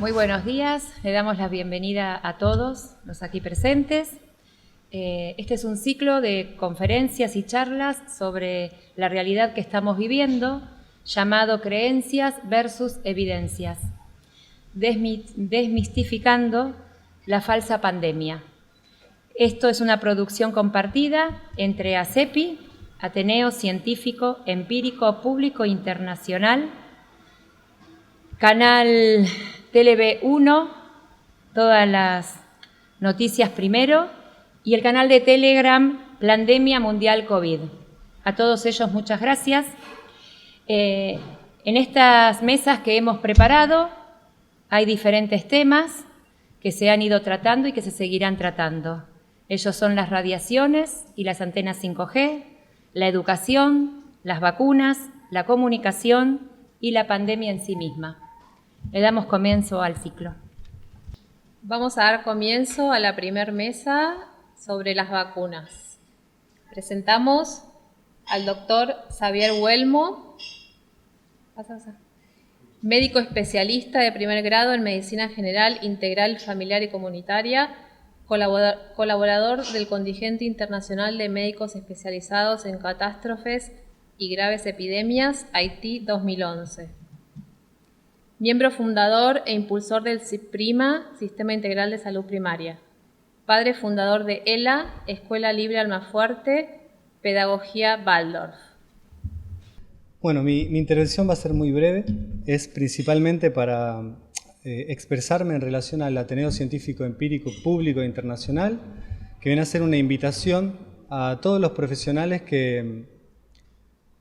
Muy buenos días, le damos la bienvenida a todos los aquí presentes. Este es un ciclo de conferencias y charlas sobre la realidad que estamos viviendo, llamado Creencias versus Evidencias, desmistificando la falsa pandemia. Esto es una producción compartida entre ACEPI, Ateneo Científico Empírico Público Internacional, Canal TLV1, todas las noticias primero, y el canal de Telegram Pandemia Mundial COVID. A todos ellos muchas gracias. En estas mesas que hemos preparado hay diferentes temas que se han ido tratando y que se seguirán tratando. Ellos son las radiaciones y las antenas 5G, la educación, las vacunas, la comunicación y la pandemia en sí misma. Le damos comienzo al ciclo. Vamos a dar comienzo a la primera mesa sobre las vacunas. Presentamos al doctor Xavier Huelmo, médico especialista de primer grado en Medicina General, Integral, Familiar y Comunitaria, colaborador del Contingente Internacional de Médicos Especializados en Catástrofes y Graves Epidemias, Haití 2011. Miembro fundador e impulsor del SIPRIMA, Sistema Integral de Salud Primaria. Padre fundador de ELA, Escuela Libre Almafuerte, Pedagogía Waldorf. Bueno, mi intervención va a ser muy breve. Es principalmente para expresarme en relación al Ateneo Científico Empírico Público Internacional, que viene a ser una invitación a todos los profesionales que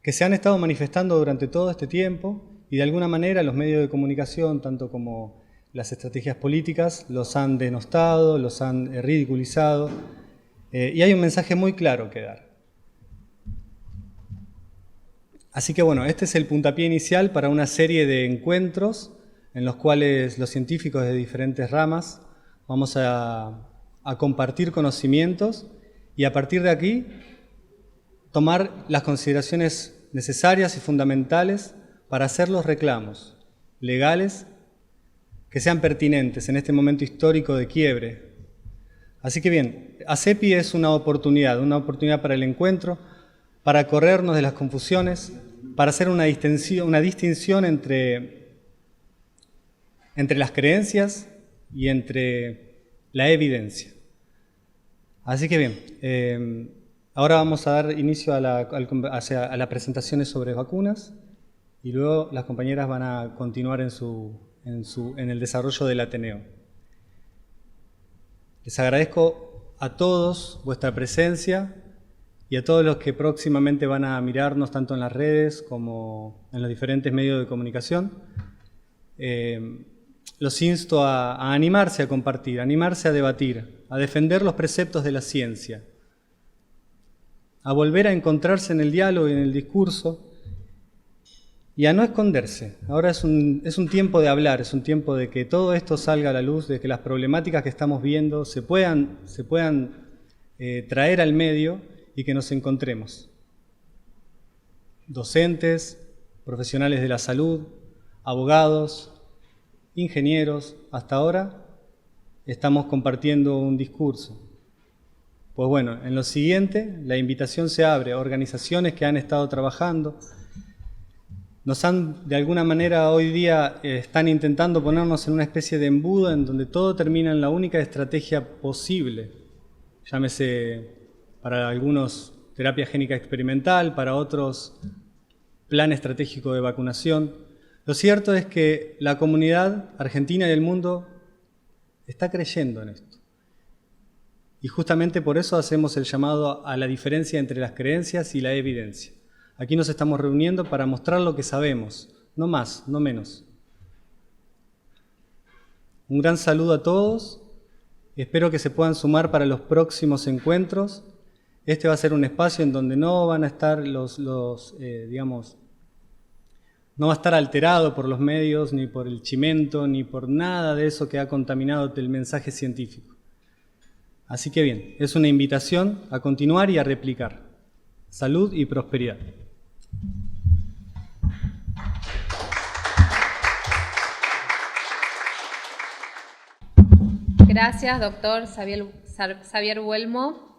se han estado manifestando durante todo este tiempo, y de alguna manera los medios de comunicación, tanto como las estrategias políticas, los han denostado, los han ridiculizado, y hay un mensaje muy claro que dar. Así que bueno, este es el puntapié inicial para una serie de encuentros en los cuales los científicos de diferentes ramas vamos a compartir conocimientos y a partir de aquí tomar las consideraciones necesarias y fundamentales para hacer los reclamos legales que sean pertinentes en este momento histórico de quiebre. Así que bien, ACEPI es una oportunidad para el encuentro, para corrernos de las confusiones, para hacer una distinción entre las creencias y entre la evidencia. Así que bien, ahora vamos a dar inicio a las presentaciones sobre vacunas, y luego las compañeras van a continuar en el desarrollo del Ateneo. Les agradezco a todos vuestra presencia y a todos los que próximamente van a mirarnos tanto en las redes como en los diferentes medios de comunicación. Los insto a animarse a compartir, a animarse a debatir, a defender los preceptos de la ciencia, a volver a encontrarse en el diálogo y en el discurso, y a no esconderse. Ahora es un tiempo de hablar, es un tiempo de que todo esto salga a la luz, de que las problemáticas que estamos viendo se puedan traer al medio y que nos encontremos. Docentes, profesionales de la salud, abogados, ingenieros, hasta ahora estamos compartiendo un discurso. Pues bueno, en lo siguiente la invitación se abre a organizaciones que han estado trabajando, de alguna manera hoy día están intentando ponernos en una especie de embudo en donde todo termina en la única estrategia posible. Llámese para algunos terapia génica experimental, para otros plan estratégico de vacunación. Lo cierto es que la comunidad argentina y el mundo está creyendo en esto. Y justamente por eso hacemos el llamado a la diferencia entre las creencias y la evidencia. Aquí nos estamos reuniendo para mostrar lo que sabemos, no más, no menos. Un gran saludo a todos, espero que se puedan sumar para los próximos encuentros. Este va a ser un espacio en donde no van a estar no va a estar alterado por los medios, ni por el chimento, ni por nada de eso que ha contaminado el mensaje científico. Así que bien, es una invitación a continuar y a replicar. Salud y prosperidad. Gracias, doctor Xavier Buelmo.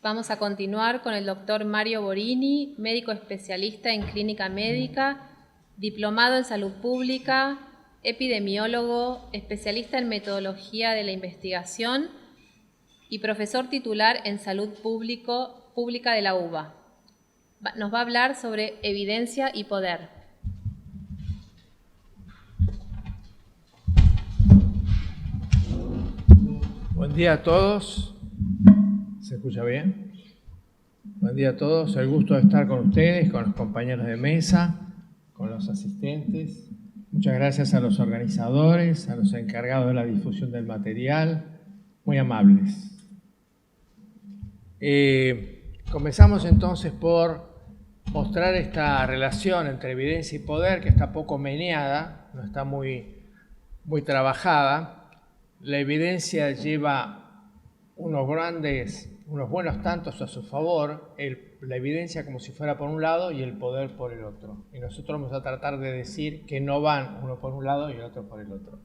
Vamos a continuar con el doctor Mario Borini, médico especialista en clínica médica, diplomado en salud pública, epidemiólogo, especialista en metodología de la investigación y profesor titular en salud pública de la UBA. Nos va a hablar sobre evidencia y poder. Buen día a todos. ¿Se escucha bien? Buen día a todos. El gusto de estar con ustedes, con los compañeros de mesa, con los asistentes. Muchas gracias a los organizadores, a los encargados de la difusión del material. Muy amables. Comenzamos entonces por mostrar esta relación entre evidencia y poder, que está poco meneada, no está muy trabajada. La evidencia lleva unos buenos tantos a su favor, la evidencia como si fuera por un lado y el poder por el otro. Y nosotros vamos a tratar de decir que no van uno por un lado y el otro por el otro.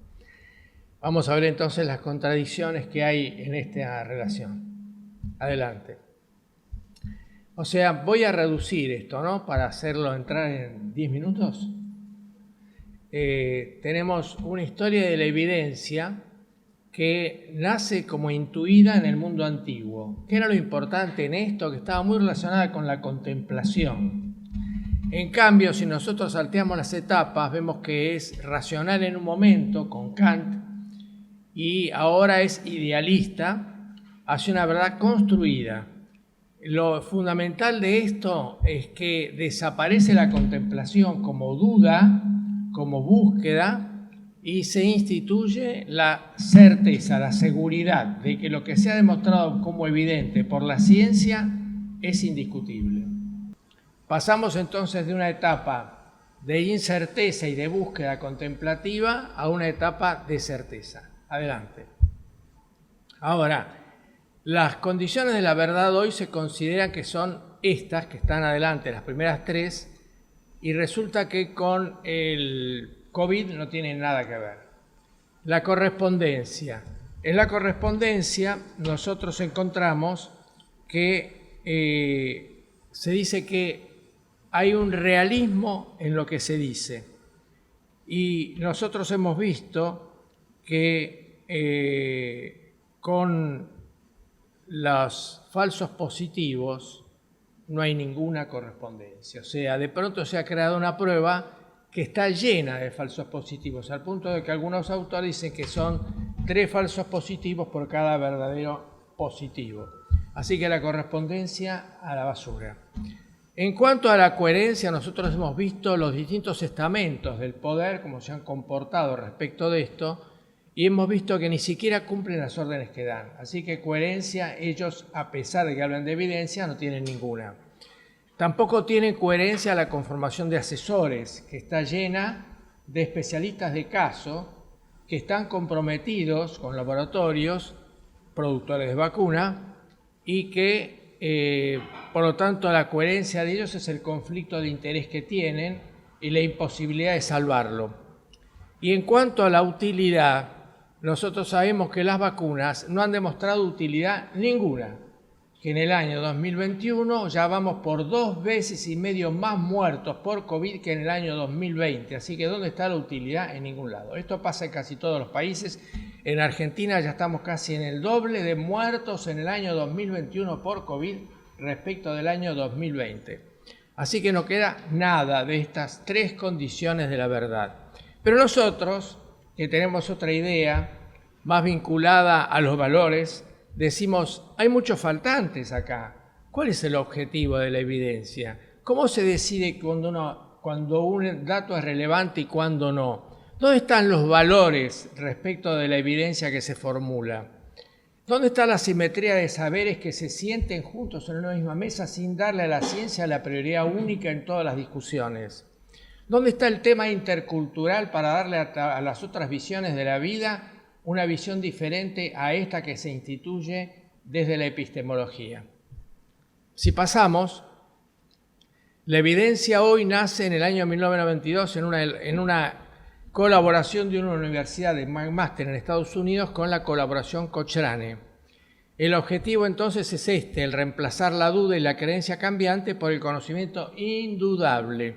Vamos a ver entonces las contradicciones que hay en esta relación. Adelante. O sea, voy a reducir esto, ¿no? Para hacerlo entrar en 10 minutos. Tenemos una historia de la evidencia que nace como intuida en el mundo antiguo. ¿Qué era lo importante en esto? Que estaba muy relacionada con la contemplación. En cambio, si nosotros salteamos las etapas, vemos que es racional en un momento, con Kant, y ahora es idealista hacia una verdad construida. Lo fundamental de esto es que desaparece la contemplación como duda, como búsqueda, y se instituye la certeza, la seguridad de que lo que se ha demostrado como evidente por la ciencia es indiscutible. Pasamos entonces de una etapa de incerteza y de búsqueda contemplativa a una etapa de certeza. Adelante. Ahora, las condiciones de la verdad hoy se consideran que son estas que están adelante, las primeras tres, y resulta que con el COVID no tiene nada que ver. La correspondencia. En la correspondencia nosotros encontramos que se dice que hay un realismo en lo que se dice. Y nosotros hemos visto que con los falsos positivos no hay ninguna correspondencia. O sea, de pronto se ha creado una prueba que está llena de falsos positivos, al punto de que algunos autores dicen que son 3 falsos positivos por cada verdadero positivo. Así que la correspondencia a la basura. En cuanto a la coherencia, nosotros hemos visto los distintos estamentos del poder, cómo se han comportado respecto de esto, y hemos visto que ni siquiera cumplen las órdenes que dan. Así que coherencia, ellos, a pesar de que hablan de evidencia, no tienen ninguna. Tampoco tiene coherencia la conformación de asesores, que está llena de especialistas de caso que están comprometidos con laboratorios, productores de vacuna, y que, por lo tanto, la coherencia de ellos es el conflicto de interés que tienen y la imposibilidad de salvarlo. Y en cuanto a la utilidad, nosotros sabemos que las vacunas no han demostrado utilidad ninguna, que en el año 2021 ya vamos por 2,5 veces más muertos por COVID que en el año 2020. Así que ¿dónde está la utilidad? En ningún lado. Esto pasa en casi todos los países. En Argentina ya estamos casi en el doble de muertos en el año 2021 por COVID respecto del año 2020. Así que no queda nada de estas 3 condiciones de la verdad. Pero nosotros, que tenemos otra idea más vinculada a los valores, decimos, hay muchos faltantes acá. ¿Cuál es el objetivo de la evidencia? ¿Cómo se decide cuando un dato es relevante y cuándo no? ¿Dónde están los valores respecto de la evidencia que se formula? ¿Dónde está la simetría de saberes que se sienten juntos en una misma mesa sin darle a la ciencia la prioridad única en todas las discusiones? ¿Dónde está el tema intercultural para darle a las otras visiones de la vida una visión diferente a esta que se instituye desde la epistemología? Si pasamos, la evidencia hoy nace en el año 1992 colaboración de una universidad de McMaster en Estados Unidos con la colaboración Cochrane. El objetivo entonces es el reemplazar la duda y la creencia cambiante por el conocimiento indudable.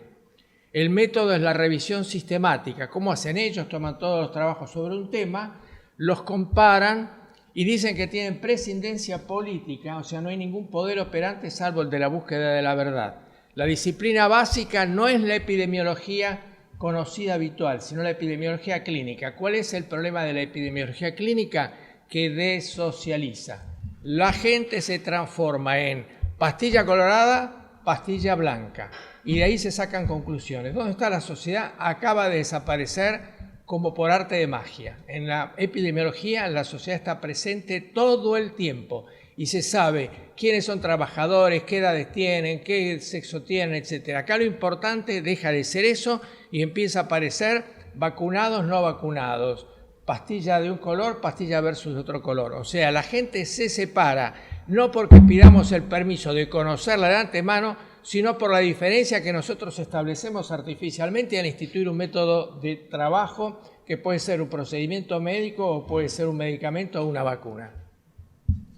El método es la revisión sistemática. ¿Cómo hacen ellos? Toman todos los trabajos sobre un tema, los comparan y dicen que tienen prescindencia política, o sea, no hay ningún poder operante salvo el de la búsqueda de la verdad. La disciplina básica no es la epidemiología conocida habitual, sino la epidemiología clínica. ¿Cuál es el problema de la epidemiología clínica? Que desocializa. La gente se transforma en pastilla colorada, pastilla blanca, y de ahí se sacan conclusiones. ¿Dónde está la sociedad? Acaba de desaparecer como por arte de magia. En la epidemiología la sociedad está presente todo el tiempo y se sabe quiénes son trabajadores, qué edades tienen, qué sexo tienen, etc. Acá lo importante deja de ser eso y empieza a aparecer vacunados, no vacunados, pastilla de un color, pastilla versus otro color. O sea, la gente se separa, no porque pidamos el permiso de conocerla de antemano, sino por la diferencia que nosotros establecemos artificialmente al instituir un método de trabajo que puede ser un procedimiento médico o puede ser un medicamento o una vacuna.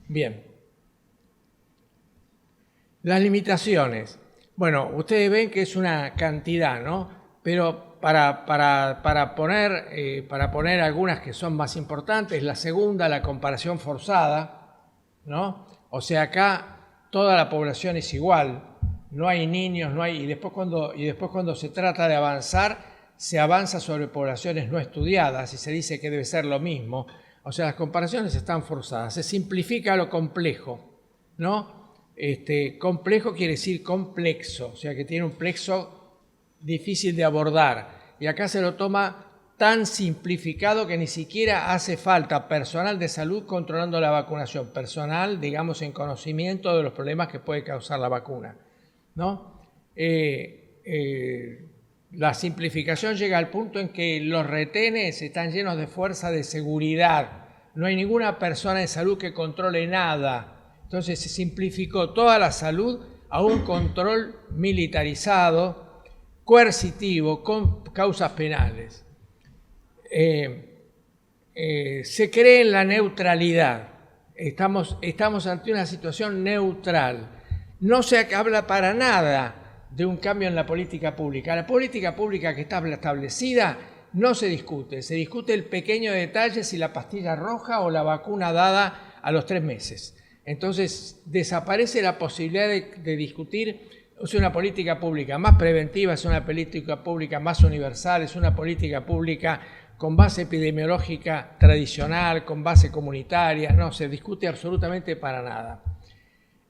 Bien. Las limitaciones. Bueno, ustedes ven que es una cantidad, ¿no? Pero para poner algunas que son más importantes, la segunda, la comparación forzada, ¿no? O sea, acá toda la población es igual, no hay niños, no hay, y después cuando se trata de avanzar, se avanza sobre poblaciones no estudiadas y se dice que debe ser lo mismo. O sea, las comparaciones están forzadas, se simplifica lo complejo, ¿no? Complejo quiere decir complexo, o sea que tiene un plexo difícil de abordar, y acá se lo toma tan simplificado que ni siquiera hace falta personal de salud controlando la vacunación, personal, digamos, en conocimiento de los problemas que puede causar la vacuna, ¿no? La simplificación llega al punto en que los retenes están llenos de fuerza de seguridad, no hay ninguna persona de salud que controle nada, entonces se simplificó toda la salud a un control militarizado, coercitivo, con causas penales. Se cree en la neutralidad. Estamos ante una situación neutral. No se habla para nada de un cambio en la política pública. La política pública que está establecida no se discute. Se discute el pequeño detalle si la pastilla roja o la vacuna dada a los 3 meses. Entonces desaparece la posibilidad de discutir. Es una política pública más preventiva, es una política pública más universal, es una política pública con base epidemiológica tradicional, con base comunitaria, no se discute absolutamente para nada.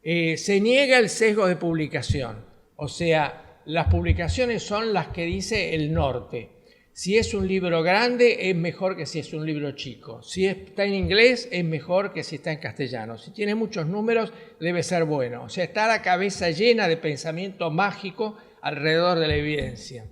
Se niega el sesgo de publicación, o sea, las publicaciones son las que dice el norte. Si es un libro grande es mejor que si es un libro chico. Si está en inglés es mejor que si está en castellano. Si tiene muchos números debe ser bueno. O sea, está la cabeza llena de pensamiento mágico alrededor de la evidencia.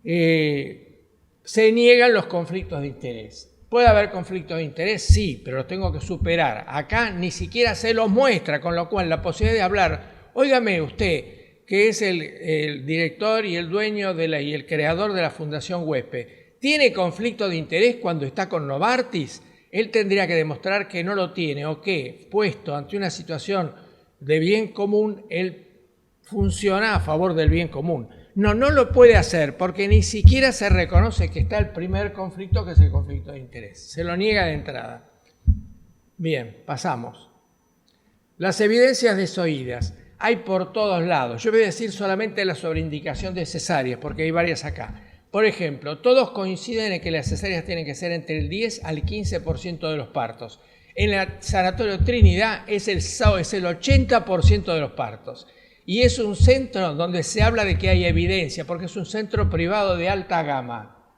Se niegan los conflictos de interés. ¿Puede haber conflictos de interés? Sí, pero los tengo que superar. Acá ni siquiera se los muestra, con lo cual la posibilidad de hablar, óigame usted, que es el director y el dueño y el creador de la Fundación Huespe, ¿tiene conflicto de interés cuando está con Novartis? Él tendría que demostrar que no lo tiene o que, puesto ante una situación de bien común, él funciona a favor del bien común. No lo puede hacer porque ni siquiera se reconoce que está el primer conflicto, que es el conflicto de interés. Se lo niega de entrada. Bien, pasamos. Las evidencias desoídas. Hay por todos lados. Yo voy a decir solamente la sobreindicación de cesáreas, porque hay varias acá. Por ejemplo, todos coinciden en que las cesáreas tienen que ser entre el 10 al 15% de los partos. En el Sanatorio Trinidad es el 80% de los partos. Y es un centro donde se habla de que hay evidencia, porque es un centro privado de alta gama.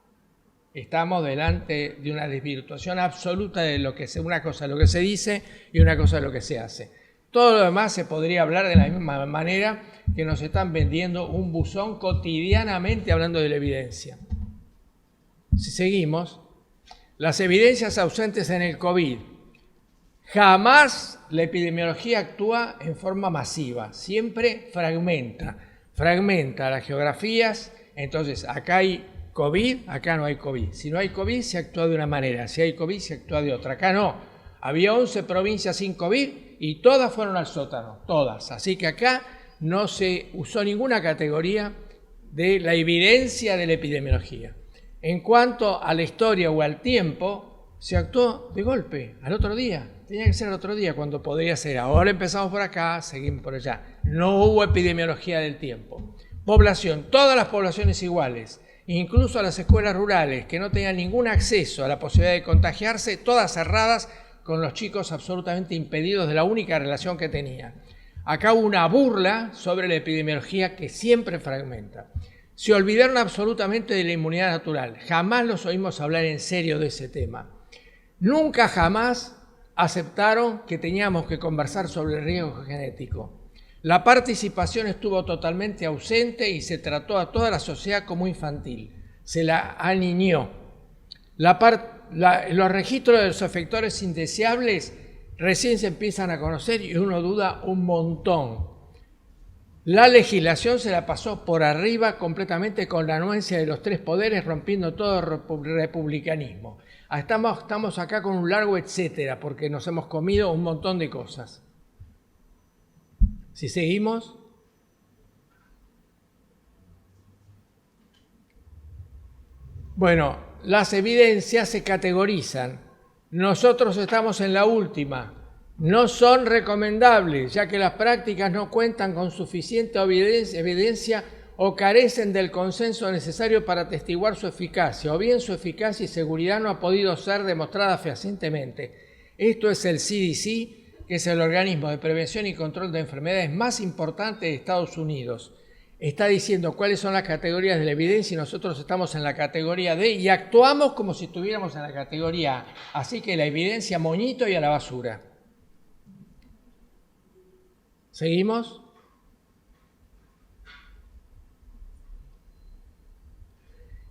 Estamos delante de una desvirtuación absoluta de lo que una cosa es lo que se dice y una cosa es lo que se hace. Todo lo demás se podría hablar de la misma manera que nos están vendiendo un buzón cotidianamente hablando de la evidencia. Si seguimos, las evidencias ausentes en el COVID. Jamás la epidemiología actúa en forma masiva, siempre fragmenta las geografías. Entonces, acá hay COVID, acá no hay COVID. Si no hay COVID, se actúa de una manera. Si hay COVID, se actúa de otra. Acá no. Había 11 provincias sin COVID y todas fueron al sótano, todas. Así que acá no se usó ninguna categoría de la evidencia de la epidemiología. En cuanto a la historia o al tiempo, se actuó de golpe, al otro día. Tenía que ser el otro día cuando podría ser. Ahora empezamos por acá, seguimos por allá. No hubo epidemiología del tiempo. Población, todas las poblaciones iguales, incluso las escuelas rurales que no tenían ningún acceso a la posibilidad de contagiarse, todas cerradas, con los chicos absolutamente impedidos de la única relación que tenían. Acá hubo una burla sobre la epidemiología que siempre fragmenta. Se olvidaron absolutamente de la inmunidad natural. Jamás los oímos hablar en serio de ese tema. Nunca jamás aceptaron que teníamos que conversar sobre el riesgo genético. La participación estuvo totalmente ausente y se trató a toda la sociedad como infantil. Se la aniñó. Los registros de los efectores indeseables recién se empiezan a conocer y uno duda un montón. La legislación se la pasó por arriba completamente con la anuencia de los tres poderes, rompiendo todo republicanismo. Estamos acá con un largo etcétera, porque nos hemos comido un montón de cosas. Si seguimos. Bueno, las evidencias se categorizan. Nosotros estamos en la última. No son recomendables, ya que las prácticas no cuentan con suficiente evidencia o carecen del consenso necesario para atestiguar su eficacia, o bien su eficacia y seguridad no ha podido ser demostrada fehacientemente. Esto es el CDC, que es el organismo de prevención y control de enfermedades más importante de Estados Unidos. Está diciendo cuáles son las categorías de la evidencia y nosotros estamos en la categoría D y actuamos como si estuviéramos en la categoría A. Así que la evidencia moñito y a la basura. ¿Seguimos?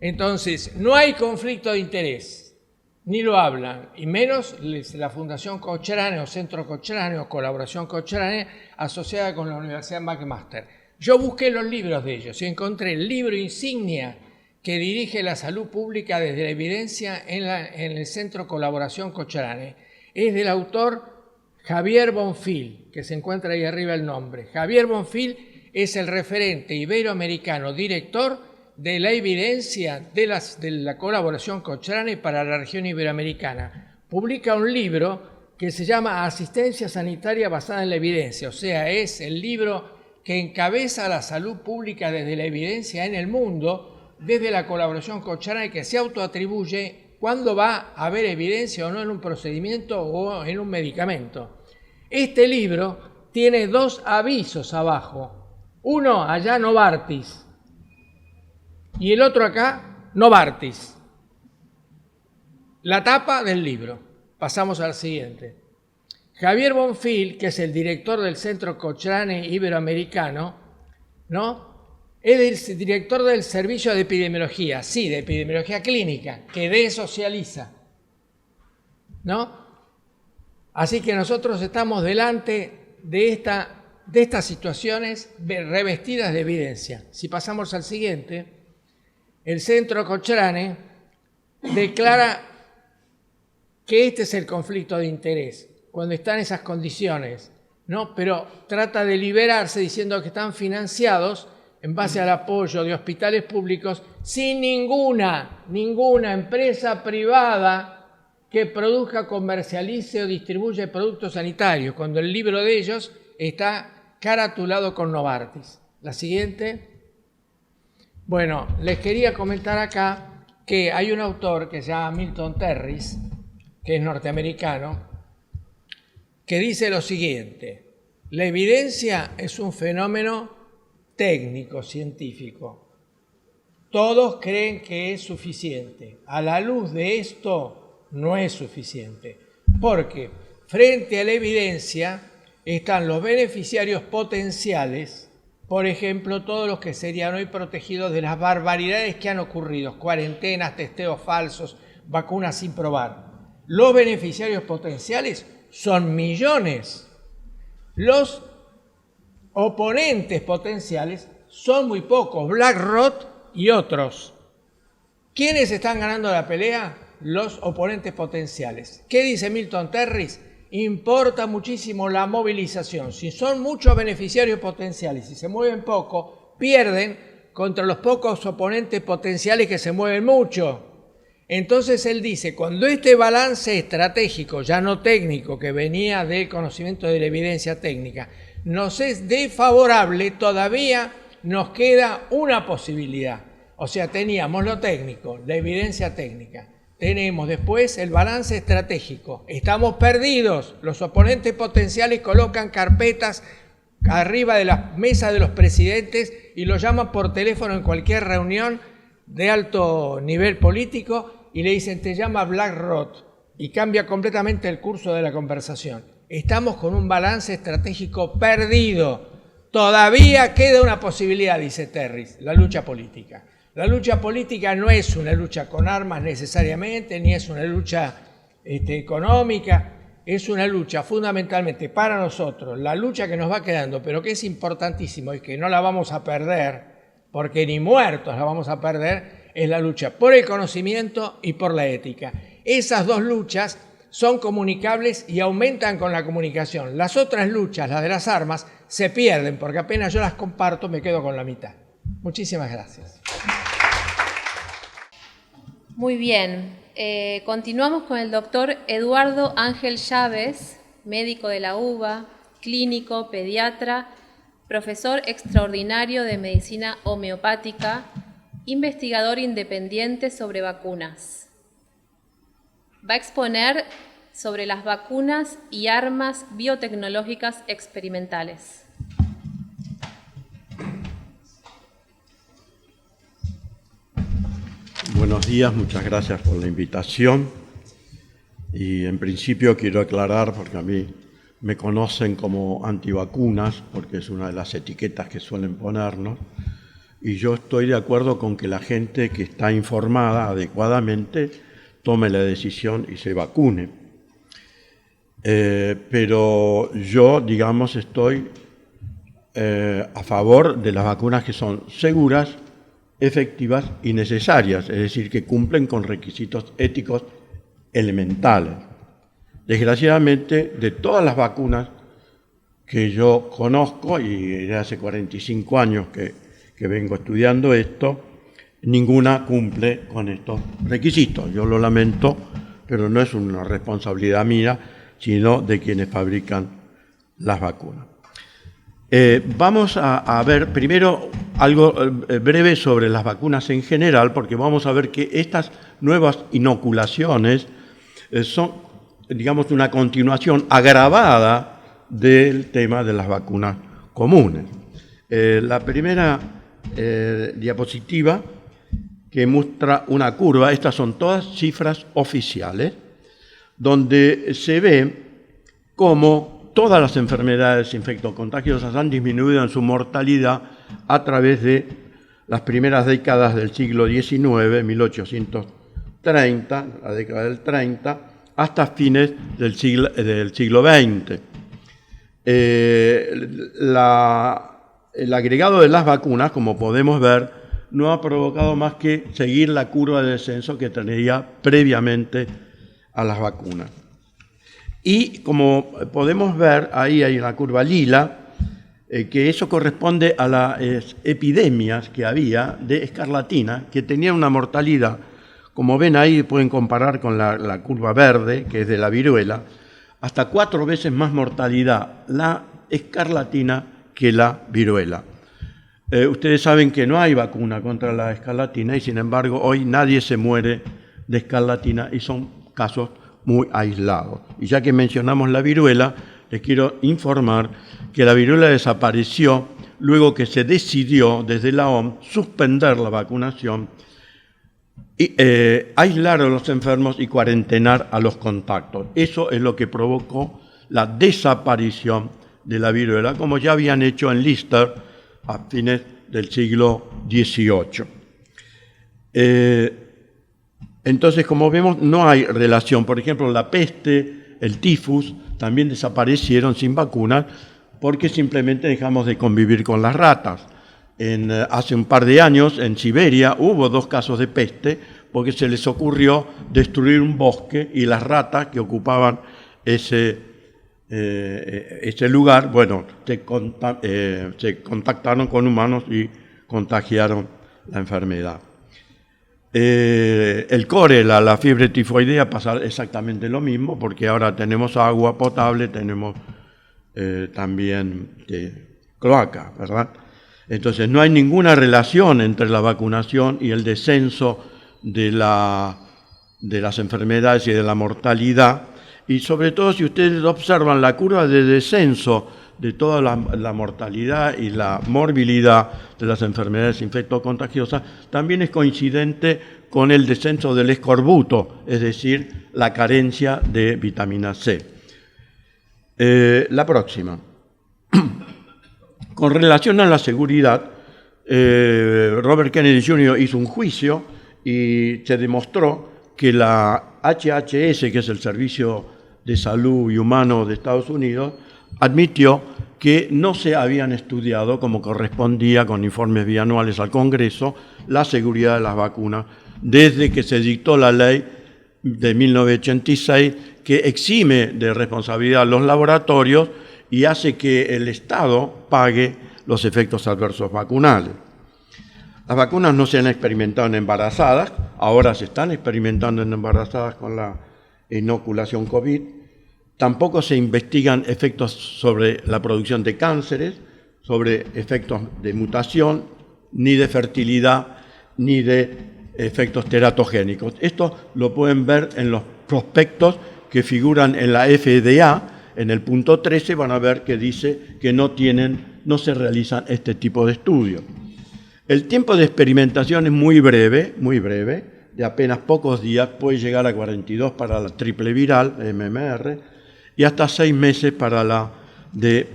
Entonces, no hay conflicto de interés, ni lo hablan, y menos la Fundación Cochrane o Centro Cochrane o Colaboración Cochrane asociada con la Universidad McMaster. Yo busqué los libros de ellos y encontré el libro insignia que dirige la salud pública desde la evidencia en el Centro Colaboración Cochrane. Es del autor Javier Bonfil, que se encuentra ahí arriba el nombre. Javier Bonfil es el referente iberoamericano, director de la evidencia de la colaboración Cochrane para la región iberoamericana. Publica un libro que se llama Asistencia Sanitaria basada en la evidencia, o sea, es el libro que encabeza la salud pública desde la evidencia en el mundo, desde la colaboración Cochrane, que se autoatribuye cuándo va a haber evidencia o no en un procedimiento o en un medicamento. Este libro tiene dos avisos abajo. Uno, allá Novartis, y el otro acá, Novartis. La tapa del libro. Pasamos al siguiente. Javier Bonfil, que es el director del Centro Cochrane Iberoamericano, ¿no? Es el director del Servicio de Epidemiología, sí, de Epidemiología Clínica, que desocializa, ¿no? Así que nosotros estamos delante de estas situaciones revestidas de evidencia. Si pasamos al siguiente, el Centro Cochrane declara que este es el conflicto de interés, cuando está en esas condiciones, ¿no? Pero trata de liberarse diciendo que están financiados en base al apoyo de hospitales públicos sin ninguna empresa privada que produzca, comercialice o distribuya productos sanitarios, cuando el libro de ellos está caratulado con Novartis. La siguiente. Bueno, les quería comentar acá que hay un autor que se llama Milton Terris, que es norteamericano, que dice lo siguiente: la evidencia es un fenómeno técnico, científico. Todos creen que es suficiente. A la luz de esto, no es suficiente, porque frente a la evidencia están los beneficiarios potenciales. Por ejemplo, todos los que serían hoy protegidos de las barbaridades que han ocurrido, cuarentenas, testeos falsos, vacunas sin probar. Los beneficiarios potenciales son millones. Los oponentes potenciales son muy pocos, BlackRock y otros. ¿Quiénes están ganando la pelea? Los oponentes potenciales. ¿Qué dice Milton Terriss? Importa muchísimo la movilización. Si son muchos beneficiarios potenciales y se mueven poco, pierden contra los pocos oponentes potenciales que se mueven mucho. Entonces él dice, cuando este balance estratégico, ya no técnico, que venía del conocimiento de la evidencia técnica, nos es desfavorable, todavía nos queda una posibilidad. O sea, teníamos lo técnico, la evidencia técnica. Tenemos después el balance estratégico. Estamos perdidos. Los oponentes potenciales colocan carpetas arriba de la mesa de los presidentes y los llaman por teléfono en cualquier reunión de alto nivel político y le dicen, te llama BlackRock, y cambia completamente el curso de la conversación. Estamos con un balance estratégico perdido. Todavía queda una posibilidad, dice Terriss, la lucha política. La lucha política no es una lucha con armas necesariamente, ni es una lucha económica, es una lucha fundamentalmente para nosotros, la lucha que nos va quedando, pero que es importantísimo y que no la vamos a perder, porque ni muertos la vamos a perder, es la lucha por el conocimiento y por la ética. Esas dos luchas son comunicables y aumentan con la comunicación. Las otras luchas, las de las armas, se pierden porque apenas yo las comparto me quedo con la mitad. Muchísimas gracias. Muy bien. Continuamos con el doctor Eduardo Ángel Chávez, médico de la UBA, clínico, pediatra, profesor extraordinario de medicina homeopática, investigador independiente sobre vacunas. Va a exponer sobre las vacunas y armas biotecnológicas experimentales. Buenos días, muchas gracias por la invitación. Y en principio quiero aclarar, porque a mí me conocen como antivacunas, porque es una de las etiquetas que suelen ponernos, y yo estoy de acuerdo con que la gente que está informada adecuadamente tome la decisión y se vacune. Pero yo, digamos, estoy a favor de las vacunas que son seguras, efectivas y necesarias, es decir, que cumplen con requisitos éticos elementales. Desgraciadamente, de todas las vacunas que yo conozco, y desde hace 45 años que vengo estudiando esto, ninguna cumple con estos requisitos. Yo lo lamento, pero no es una responsabilidad mía, sino de quienes fabrican las vacunas. Vamos a ver primero algo breve sobre las vacunas en general, porque vamos a ver que estas nuevas inoculaciones son, digamos, una continuación agravada del tema de las vacunas comunes. La primera diapositiva que muestra una curva, estas son todas cifras oficiales, donde se ve cómo todas las enfermedades infectocontagiosas han disminuido en su mortalidad a través de las primeras décadas del siglo XIX, 1830, la década del 30, hasta fines del siglo XX. El agregado de las vacunas, como podemos ver, no ha provocado más que seguir la curva de descenso que tenía previamente a las vacunas. Y como podemos ver, ahí hay una curva lila, que eso corresponde a las epidemias que había de escarlatina, que tenían una mortalidad, como ven ahí, pueden comparar con la curva verde, que es de la viruela, hasta 4 veces más mortalidad la escarlatina que la viruela. Ustedes saben que no hay vacuna contra la escarlatina y, sin embargo, hoy nadie se muere de escarlatina y son casos muy aislados. Y ya que mencionamos la viruela, les quiero informar que la viruela desapareció luego que se decidió desde la OMS suspender la vacunación, y aislar a los enfermos y cuarentenar a los contactos. Eso es lo que provocó la desaparición de la viruela, como ya habían hecho en Lister a fines del siglo XVIII. Entonces, como vemos, no hay relación. Por ejemplo, la peste, el tifus, también desaparecieron sin vacunas porque simplemente dejamos de convivir con las ratas. Hace un par de años, en Siberia, hubo 2 casos de peste porque se les ocurrió destruir un bosque y las ratas que ocupaban ese lugar, bueno, se contactaron con humanos y contagiaron la enfermedad. El cólera, la fiebre tifoidea, pasa exactamente lo mismo, porque ahora tenemos agua potable, tenemos también cloaca, ¿verdad? Entonces no hay ninguna relación entre la vacunación y el descenso de las enfermedades y de la mortalidad, y sobre todo si ustedes observan la curva de descenso de toda la mortalidad y la morbilidad de las enfermedades infectocontagiosas, también es coincidente con el descenso del escorbuto, es decir, la carencia de vitamina C. La próxima. Con relación a la seguridad, Robert Kennedy Jr. hizo un juicio y se demostró que la HHS, que es el Servicio de Salud y Humano de Estados Unidos, admitió que no se habían estudiado como correspondía con informes bianuales al Congreso la seguridad de las vacunas desde que se dictó la ley de 1986 que exime de responsabilidad a los laboratorios y hace que el Estado pague los efectos adversos vacunales. Las vacunas no se han experimentado en embarazadas, ahora se están experimentando en embarazadas con la inoculación COVID. Tampoco se investigan efectos sobre la producción de cánceres, sobre efectos de mutación, ni de fertilidad, ni de efectos teratogénicos. Esto lo pueden ver en los prospectos que figuran en la FDA. En el punto 13 van a ver que dice que no se realizan este tipo de estudios. El tiempo de experimentación es muy breve, de apenas pocos días, puede llegar a 42 para la triple viral, MMR, y hasta 6 meses para la de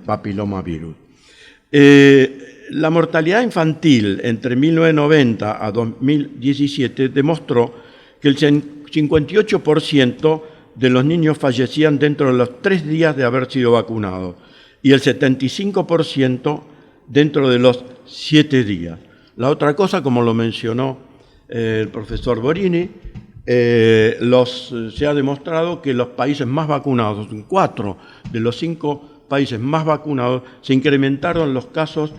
papilomavirus. La mortalidad infantil entre 1990 a 2017 demostró que el 58% de los niños fallecían dentro de los 3 días de haber sido vacunados y el 75% dentro de los 7 días. La otra cosa, como lo mencionó el profesor Borini, se ha demostrado que los países más vacunados, 4 de los 5 países más vacunados, se incrementaron los casos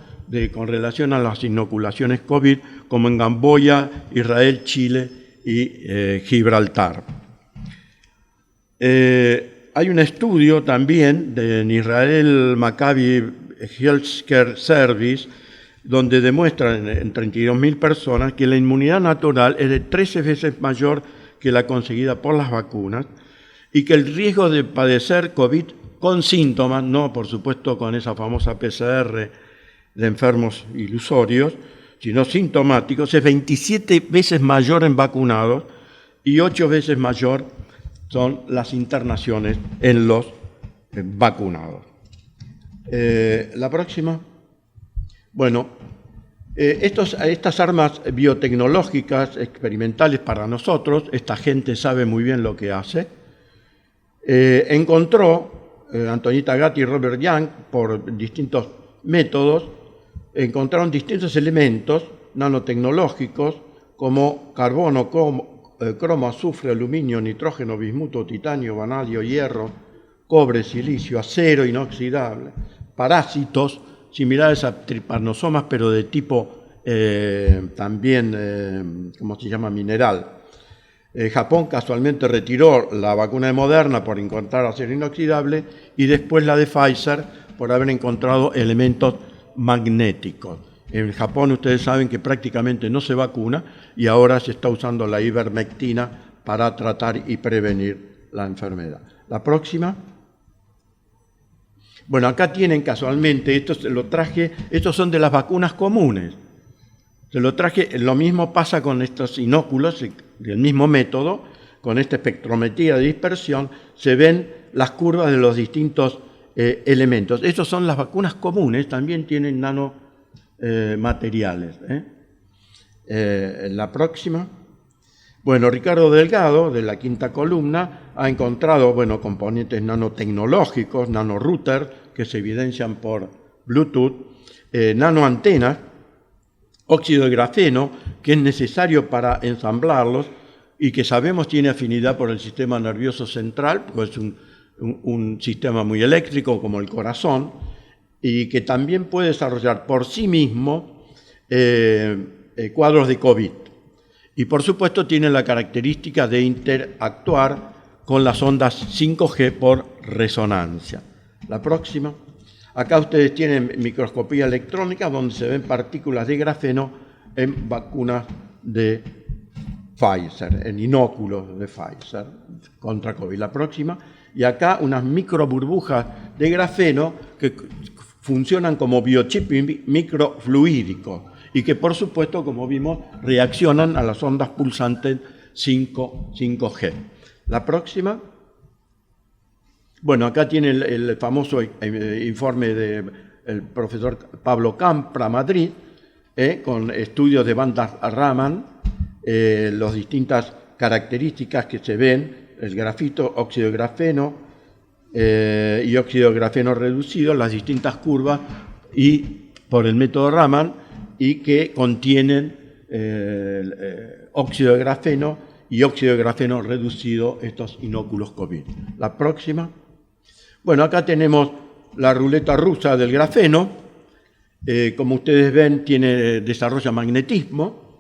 con relación a las inoculaciones COVID, como en Camboya, Israel, Chile y Gibraltar. Hay un estudio también en Israel Maccabi Healthcare Service, donde demuestran en 32.000 personas que la inmunidad natural es de 13 veces mayor que la conseguida por las vacunas y que el riesgo de padecer COVID con síntomas, no por supuesto con esa famosa PCR de enfermos ilusorios, sino sintomáticos, es 27 veces mayor en vacunados y 8 veces mayor son las internaciones en los vacunados. La próxima. Bueno, estas armas biotecnológicas experimentales para nosotros, esta gente sabe muy bien lo que hace. Encontró Antonita Gatti y Robert Young, por distintos métodos, encontraron distintos elementos nanotecnológicos como carbono, cromo, azufre, aluminio, nitrógeno, bismuto, titanio, vanadio, hierro, cobre, silicio, acero inoxidable, parásitos similares a tripanosomas, pero de tipo ¿cómo se llama?, mineral. Japón casualmente retiró la vacuna de Moderna por encontrar acero inoxidable y después la de Pfizer por haber encontrado elementos magnéticos. En Japón ustedes saben que prácticamente no se vacuna y ahora se está usando la ivermectina para tratar y prevenir la enfermedad. La próxima. Bueno, acá tienen casualmente, estos son de las vacunas comunes. Se lo traje, lo mismo pasa con estos inóculos, del mismo método, con esta espectrometría de dispersión, se ven las curvas de los distintos elementos. Estos son las vacunas comunes, también tienen nanomateriales. La próxima. Bueno, Ricardo Delgado, de la quinta columna, ha encontrado componentes nanotecnológicos, nanorouters, que se evidencian por Bluetooth, nanoantenas, óxido de grafeno, que es necesario para ensamblarlos y que sabemos tiene afinidad por el sistema nervioso central, porque es un sistema muy eléctrico como el corazón, y que también puede desarrollar por sí mismo cuadros de COVID. Y por supuesto tiene la característica de interactuar con las ondas 5G por resonancia. La próxima. Acá ustedes tienen microscopía electrónica donde se ven partículas de grafeno en vacunas de Pfizer, en inoculos de Pfizer contra COVID. La próxima. Y acá unas microburbujas de grafeno que funcionan como biochip microfluídicos y que, por supuesto, como vimos, reaccionan a las ondas pulsantes 5G. La próxima. Bueno, acá tiene el famoso informe del profesor Pablo Campra, Madrid, con estudios de bandas Raman, las distintas características que se ven, el grafito, óxido de grafeno y óxido de grafeno reducido, las distintas curvas y por el método Raman, y que contienen óxido de grafeno y óxido de grafeno reducido, estos inóculos COVID. La próxima. Bueno, acá tenemos la ruleta rusa del grafeno. Como ustedes ven, desarrolla magnetismo,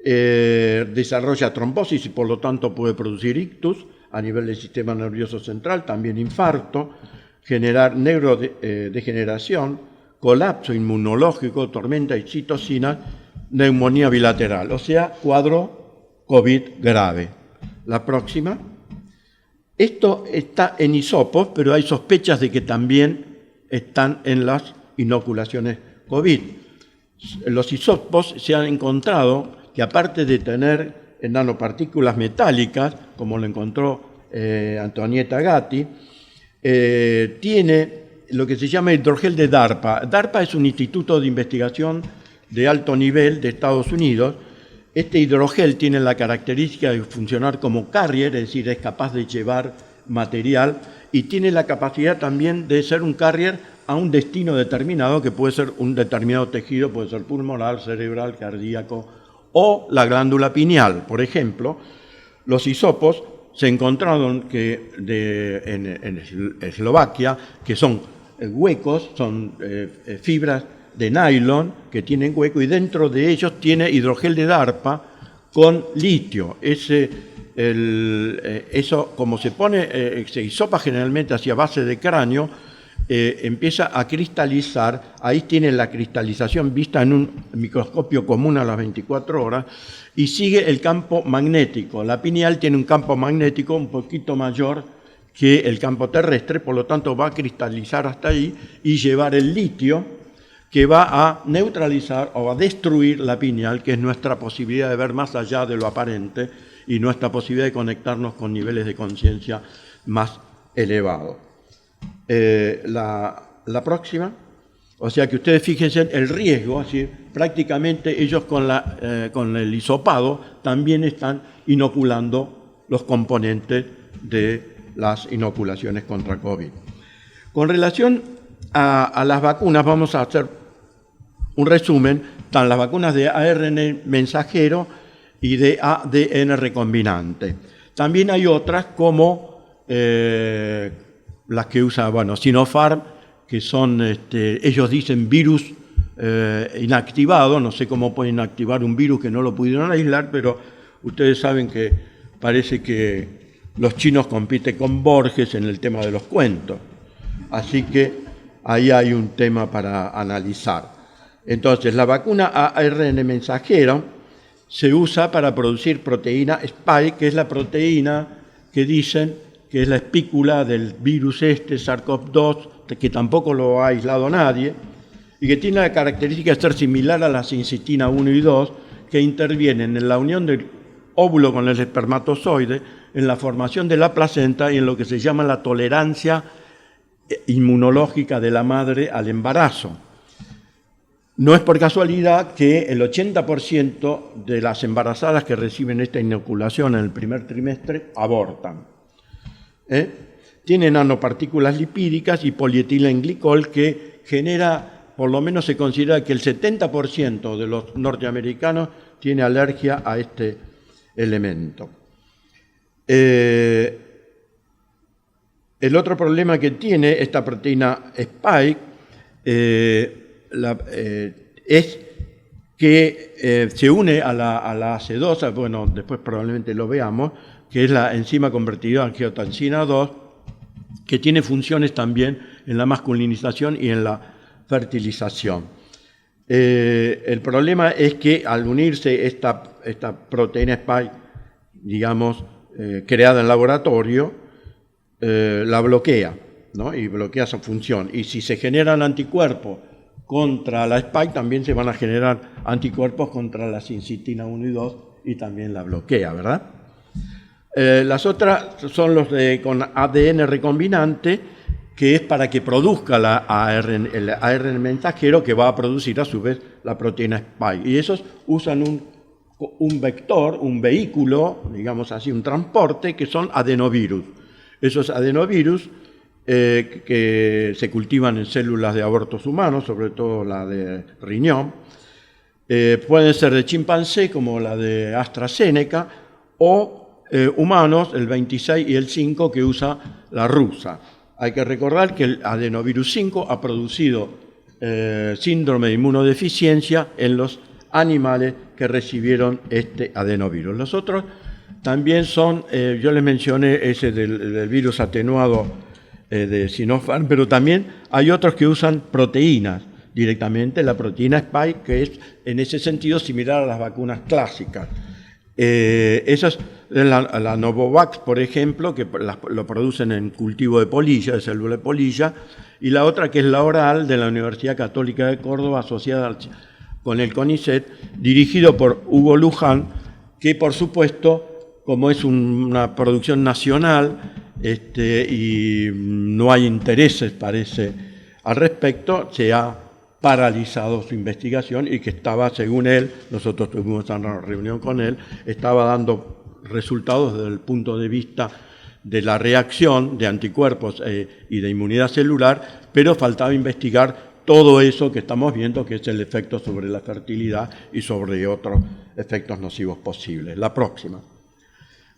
desarrolla trombosis y por lo tanto puede producir ictus a nivel del sistema nervioso central, también infarto, generar neurodegeneración, colapso inmunológico, tormenta y citocina, neumonía bilateral, o sea, cuadro COVID grave. La próxima. Esto está en hisopos, pero hay sospechas de que también están en las inoculaciones COVID. Los hisopos se han encontrado que, aparte de tener nanopartículas metálicas, como lo encontró Antonietta Gatti, tiene lo que se llama hidrogel de DARPA. DARPA es un instituto de investigación de alto nivel de Estados Unidos. Este hidrogel tiene la característica de funcionar como carrier, es decir, es capaz de llevar material y tiene la capacidad también de ser un carrier a un destino determinado, que puede ser un determinado tejido, puede ser pulmonar, cerebral, cardíaco o la glándula pineal. Por ejemplo, los hisopos se encontraron en Eslovaquia, que son huecos, son fibras de nylon que tienen hueco y dentro de ellos tiene hidrogel de DARPA con litio. Eso, como se hisopa generalmente hacia base de cráneo, empieza a cristalizar. Ahí tienen la cristalización vista en un microscopio común a las 24 horas y sigue el campo magnético. La pineal tiene un campo magnético un poquito mayor que el campo terrestre, por lo tanto va a cristalizar hasta ahí y llevar el litio, que va a neutralizar o a destruir la pineal, que es nuestra posibilidad de ver más allá de lo aparente y nuestra posibilidad de conectarnos con niveles de conciencia más elevados. La próxima. O sea que ustedes fíjense en el riesgo, así, prácticamente ellos con el hisopado también están inoculando los componentes de las inoculaciones contra COVID. Con relación a las vacunas, vamos a hacer un resumen. Están las vacunas de ARN mensajero y de ADN recombinante. También hay otras como las que usa Sinopharm, que son, ellos dicen virus inactivado. No sé cómo pueden activar un virus que no lo pudieron aislar, pero ustedes saben que parece que los chinos compiten con Borges en el tema de los cuentos. Así que ahí hay un tema para analizar. Entonces, la vacuna ARN mensajero se usa para producir proteína Spike, que es la proteína que dicen que es la espícula del virus SARS-CoV-2, que tampoco lo ha aislado nadie, y que tiene la característica de ser similar a la sincitina 1 y 2, que intervienen en la unión del óvulo con el espermatozoide, en la formación de la placenta y en lo que se llama la tolerancia inmunológica de la madre al embarazo. No es por casualidad que el 80% de las embarazadas que reciben esta inoculación en el primer trimestre abortan. Tiene nanopartículas lipídicas y polietilenglicol que genera por lo menos se considera que el 70% de los norteamericanos tiene alergia a este elemento. El otro problema que tiene esta proteína Spike es que se une a la AC2, bueno, después probablemente lo veamos, que es la enzima convertidora angiotensina 2, que tiene funciones también en la masculinización y en la fertilización. El problema es que al unirse esta proteína Spike, digamos, creada en laboratorio, la bloquea, ¿no? Y bloquea su función. Y si se generan anticuerpos contra la Spike, también se van a generar anticuerpos contra la sincitina 1 y 2 y también la bloquea, ¿verdad? Las otras son los con ADN recombinante, que es para que produzca el ARN mensajero que va a producir a su vez la proteína Spike. Y esos usan un vector, un vehículo, digamos así, un transporte, que son adenovirus. Esos adenovirus que se cultivan en células de abortos humanos, sobre todo la de riñón, pueden ser de chimpancé, como la de AstraZeneca, o humanos, el 26 y el 5, que usa la rusa. Hay que recordar que el adenovirus 5 ha producido síndrome de inmunodeficiencia en los animales que recibieron este adenovirus. Los otros también son, yo les mencioné ese del virus atenuado de Sinopharm, pero también hay otros que usan proteínas directamente, la proteína Spike, que es en ese sentido similar a las vacunas clásicas. Esas, la Novavax, por ejemplo, que lo producen en cultivo de polilla, de célula de polilla, y la otra que es la oral de la Universidad Católica de Córdoba, asociada con el CONICET, dirigido por Hugo Luján, que por supuesto, como es una producción nacional y no hay intereses, parece, al respecto, se ha paralizado su investigación y que estaba, según él, nosotros tuvimos una reunión con él, estaba dando resultados desde el punto de vista de la reacción de anticuerpos y de inmunidad celular, pero faltaba investigar todo eso que estamos viendo, que es el efecto sobre la fertilidad y sobre otros efectos nocivos posibles. La próxima.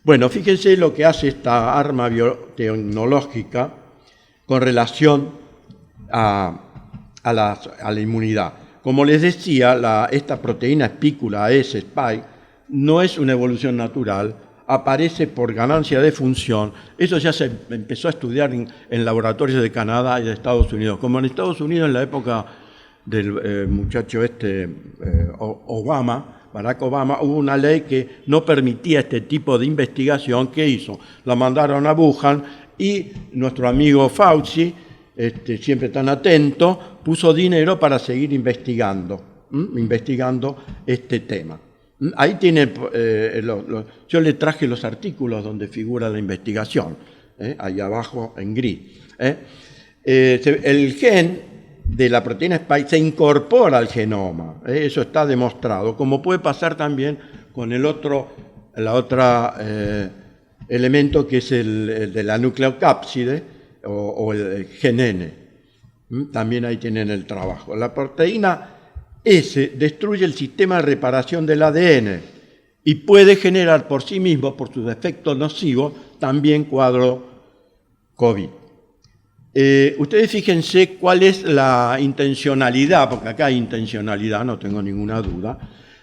Bueno, fíjense lo que hace esta arma biotecnológica con relación a la inmunidad. Como les decía, esta proteína espícula Spike no es una evolución natural, aparece por ganancia de función. Eso ya se empezó a estudiar en laboratorios de Canadá y de Estados Unidos. Como en Estados Unidos, en la época del muchacho Barack Obama, hubo una ley que no permitía este tipo de investigación. ¿Qué hizo? La mandaron a Wuhan y nuestro amigo Fauci, siempre tan atento, puso dinero para seguir investigando este tema. Ahí tiene, yo le traje los artículos donde figura la investigación, ahí abajo en gris. El gen de la proteína Spike se incorpora al genoma, eso está demostrado, como puede pasar también con el otro elemento que es el de la nucleocápside o el gen N. También ahí tienen el trabajo. La proteína S destruye el sistema de reparación del ADN y puede generar por sí mismo, por sus efectos nocivos, también cuadro COVID. Ustedes fíjense cuál es la intencionalidad, porque acá hay intencionalidad, no tengo ninguna duda,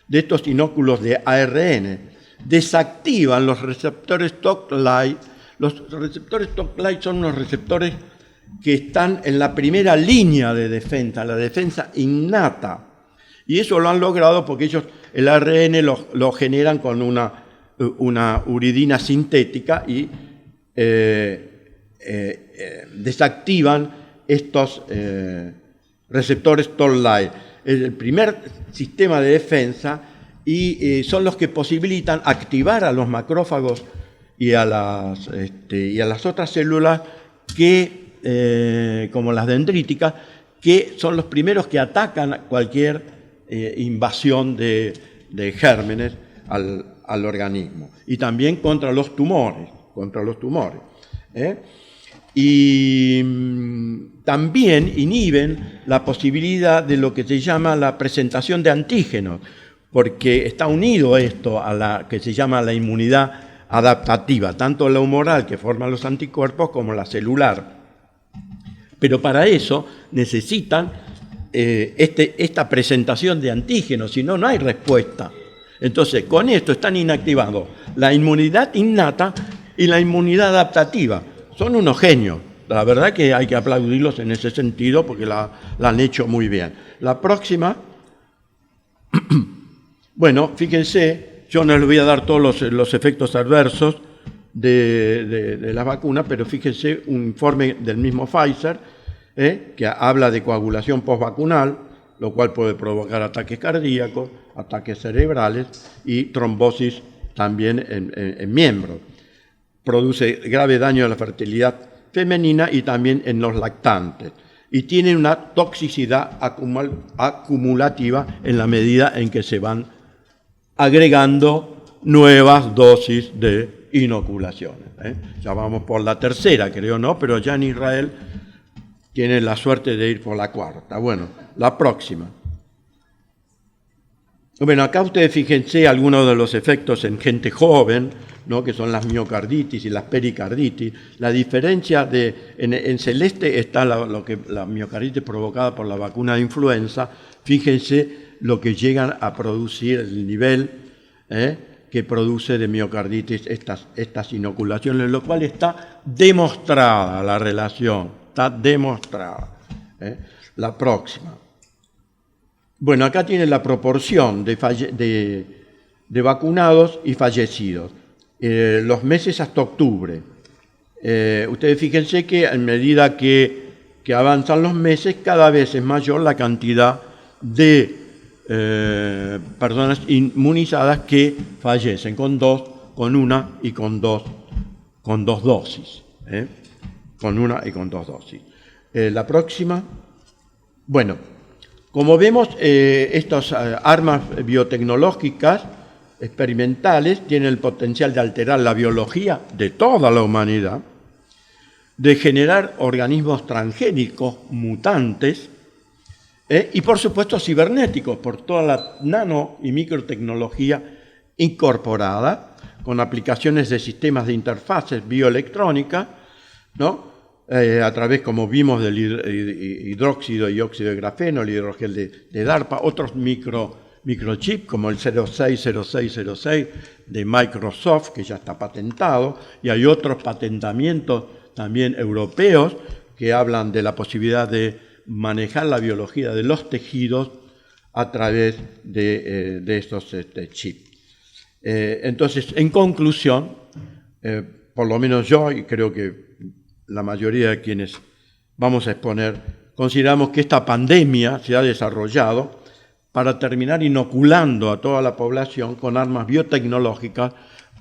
de estos inóculos de ARN. Desactivan los receptores TOC-LIGHT. Los receptores TOC-LIGHT son unos receptores que están en la primera línea de defensa, la defensa innata. Y eso lo han logrado porque ellos el ARN lo generan con una uridina sintética y desactivan estos receptores TOC-LIGHT. Es el primer sistema de defensa y son los que posibilitan activar a los macrófagos y a las otras células que, como las dendríticas, que son los primeros que atacan cualquier invasión de gérmenes al organismo. Y también contra los tumores. y también inhiben la posibilidad de lo que se llama la presentación de antígenos, porque está unido esto a la que se llama la inmunidad adaptativa, tanto la humoral que forman los anticuerpos como la celular. Pero para eso necesitan esta presentación de antígenos, si no, no hay respuesta. Entonces, con esto están inactivados la inmunidad innata y la inmunidad adaptativa. Son unos genios. La verdad que hay que aplaudirlos en ese sentido porque la han hecho muy bien. La próxima, bueno, fíjense, yo no les voy a dar todos los efectos adversos de la vacuna, pero fíjense un informe del mismo Pfizer, que habla de coagulación postvacunal, lo cual puede provocar ataques cardíacos, ataques cerebrales y trombosis también en miembros. Produce grave daño a la fertilidad femenina y también en los lactantes. Y tiene una toxicidad acumulativa en la medida en que se van agregando nuevas dosis de inoculaciones. Ya vamos por la tercera, creo, ¿no? Pero ya en Israel tienen la suerte de ir por la cuarta. Bueno, la próxima. Bueno, acá ustedes fíjense algunos de los efectos en gente joven, ¿no? Que son las miocarditis y las pericarditis. La diferencia en celeste está la miocarditis provocada por la vacuna de influenza. Fíjense lo que llegan a producir, el nivel que produce de miocarditis estas inoculaciones, lo cual está demostrada la relación. Está demostrada. La próxima. Bueno, acá tiene la proporción de vacunados y fallecidos. Los meses hasta octubre. Ustedes fíjense que a medida que avanzan los meses, cada vez es mayor la cantidad de personas inmunizadas que fallecen con una y con dos dosis. Con una y con dos dosis. La próxima. Bueno, como vemos, estas armas biotecnológicas experimentales tienen el potencial de alterar la biología de toda la humanidad, de generar organismos transgénicos mutantes y, por supuesto, cibernéticos, por toda la nano y microtecnología incorporada, con aplicaciones de sistemas de interfaces bioelectrónicas, ¿no? A través, como vimos, del hidróxido y óxido de grafeno, el hidrogel de DARPA, otros microchips como el 060606 de Microsoft, que ya está patentado, y hay otros patentamientos también europeos que hablan de la posibilidad de manejar la biología de los tejidos a través de estos chips. Entonces, en conclusión, por lo menos yo, y creo que la mayoría de quienes vamos a exponer, consideramos que esta pandemia se ha desarrollado para terminar inoculando a toda la población con armas biotecnológicas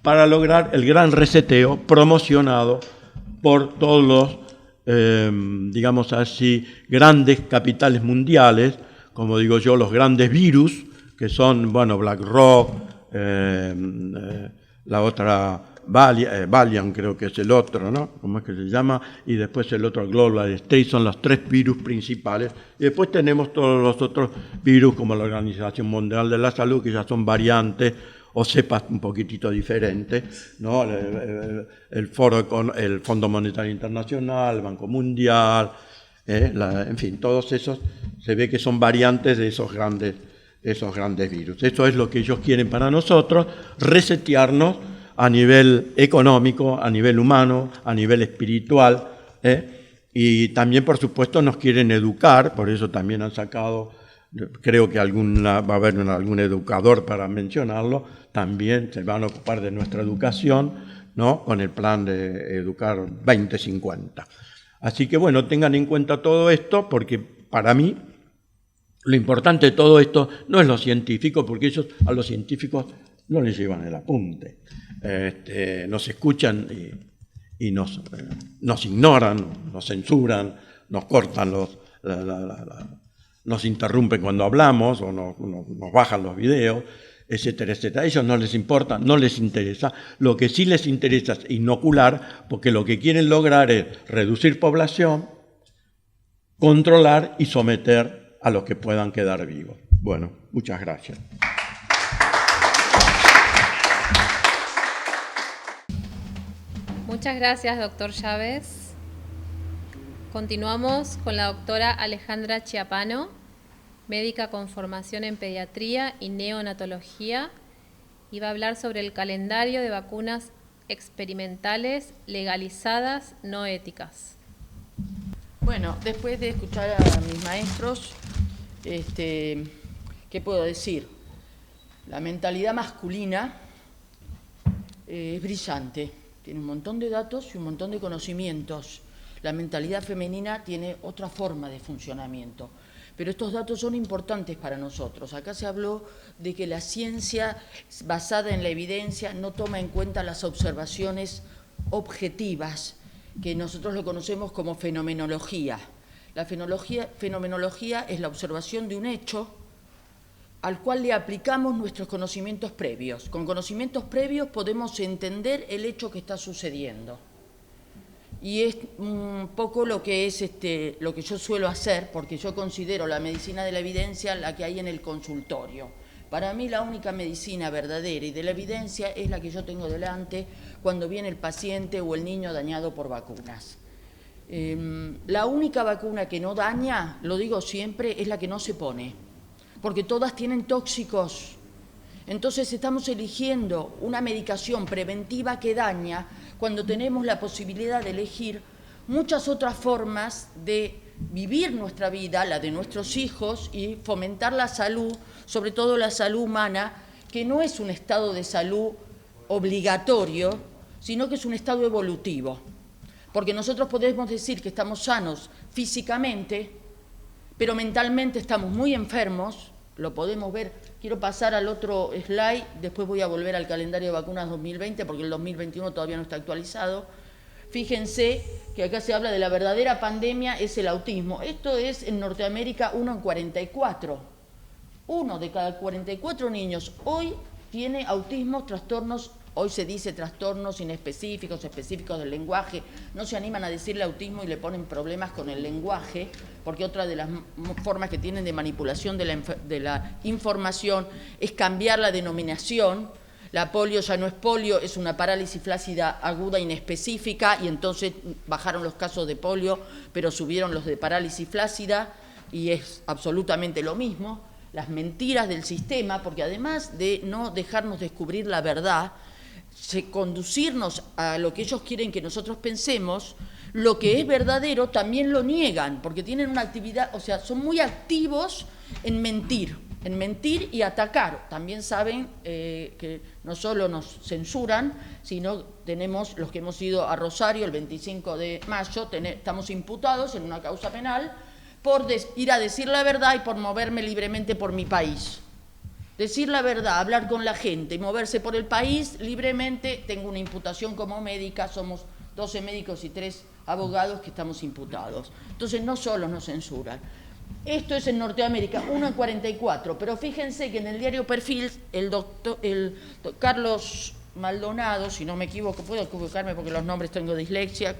para lograr el gran reseteo promocionado por todos los, digamos así, grandes capitales mundiales, como digo yo, los grandes virus, que son, bueno, BlackRock, la otra Valiant creo que es el otro, ¿no? ¿Cómo es que se llama? Y después el otro Global State, son los tres virus principales. Y después tenemos todos los otros virus como la Organización Mundial de la Salud, que ya son variantes o cepas un poquitito diferentes, ¿no? El Fondo Monetario Internacional, el Banco Mundial, en fin, todos esos se ve que son variantes de esos grandes virus. Eso es lo que ellos quieren para nosotros, resetearnos a nivel económico, a nivel humano, a nivel espiritual, y también, por supuesto, nos quieren educar, por eso también han sacado, creo que va a haber algún educador para mencionarlo, también se van a ocupar de nuestra educación, ¿no? Con el plan de Educar 2050. Así que, bueno, tengan en cuenta todo esto, porque para mí lo importante de todo esto no es lo científico, porque ellos a los científicos no les llevan el apunte. Nos escuchan y nos ignoran, nos censuran, nos cortan nos interrumpen cuando hablamos o nos bajan los videos. etcétera, etcétera. A ellos no les importa, no les interesa. Lo que sí les interesa es inocular, porque lo que quieren lograr es reducir población, controlar y someter a los que puedan quedar vivos. Bueno, muchas gracias. Muchas gracias, doctor Chávez. Continuamos con la doctora Alejandra Chiapano, médica con formación en pediatría y neonatología, y va a hablar sobre el calendario de vacunas experimentales legalizadas no éticas. Bueno, después de escuchar a mis maestros, ¿qué puedo decir? La mentalidad masculina es brillante, tiene un montón de datos y un montón de conocimientos. La mentalidad femenina tiene otra forma de funcionamiento. Pero estos datos son importantes para nosotros. Acá se habló de que la ciencia basada en la evidencia no toma en cuenta las observaciones objetivas, que nosotros lo conocemos como fenomenología. La fenomenología es la observación de un hecho al cual le aplicamos nuestros conocimientos previos. Con conocimientos previos podemos entender el hecho que está sucediendo. Y es un poco lo que es lo que yo suelo hacer, porque yo considero la medicina de la evidencia la que hay en el consultorio. Para mí la única medicina verdadera y de la evidencia es la que yo tengo delante cuando viene el paciente o el niño dañado por vacunas. La única vacuna que no daña, lo digo siempre, es la que no se pone, porque todas tienen tóxicos. Entonces estamos eligiendo una medicación preventiva que daña cuando tenemos la posibilidad de elegir muchas otras formas de vivir nuestra vida, la de nuestros hijos, y fomentar la salud, sobre todo la salud humana, que no es un estado de salud obligatorio, sino que es un estado evolutivo. Porque nosotros podemos decir que estamos sanos físicamente, pero mentalmente estamos muy enfermos, lo podemos ver. Quiero pasar al otro slide, después voy a volver al calendario de vacunas 2020, porque el 2021 todavía no está actualizado. Fíjense que acá se habla de la verdadera pandemia, es el autismo. Esto es en Norteamérica 1 en 44. 1 de cada 44 niños hoy tiene autismo, trastornos. Hoy se dice trastornos inespecíficos, específicos del lenguaje. No se animan a decirle autismo y le ponen problemas con el lenguaje, porque otra de las formas que tienen de manipulación de la información es cambiar la denominación. La polio ya no es polio, es una parálisis flácida aguda inespecífica, y entonces bajaron los casos de polio, pero subieron los de parálisis flácida, y es absolutamente lo mismo. Las mentiras del sistema, porque además de no dejarnos descubrir la verdad, conducirnos a lo que ellos quieren que nosotros pensemos, lo que es verdadero también lo niegan, porque tienen una actividad, o sea, son muy activos en mentir y atacar. También saben que no solo nos censuran, sino tenemos los que hemos ido a Rosario el 25 de mayo, estamos imputados en una causa penal por ir a decir la verdad y por moverme libremente por mi país. Decir la verdad, hablar con la gente y moverse por el país libremente. Tengo una imputación como médica, somos 12 médicos y 3 abogados que estamos imputados. Entonces no solo nos censuran. Esto es en Norteamérica, 1 en 44, pero fíjense que en el diario Perfil el doctor Carlos Maldonado, si no me equivoco, puedo equivocarme porque los nombres tengo dislexia,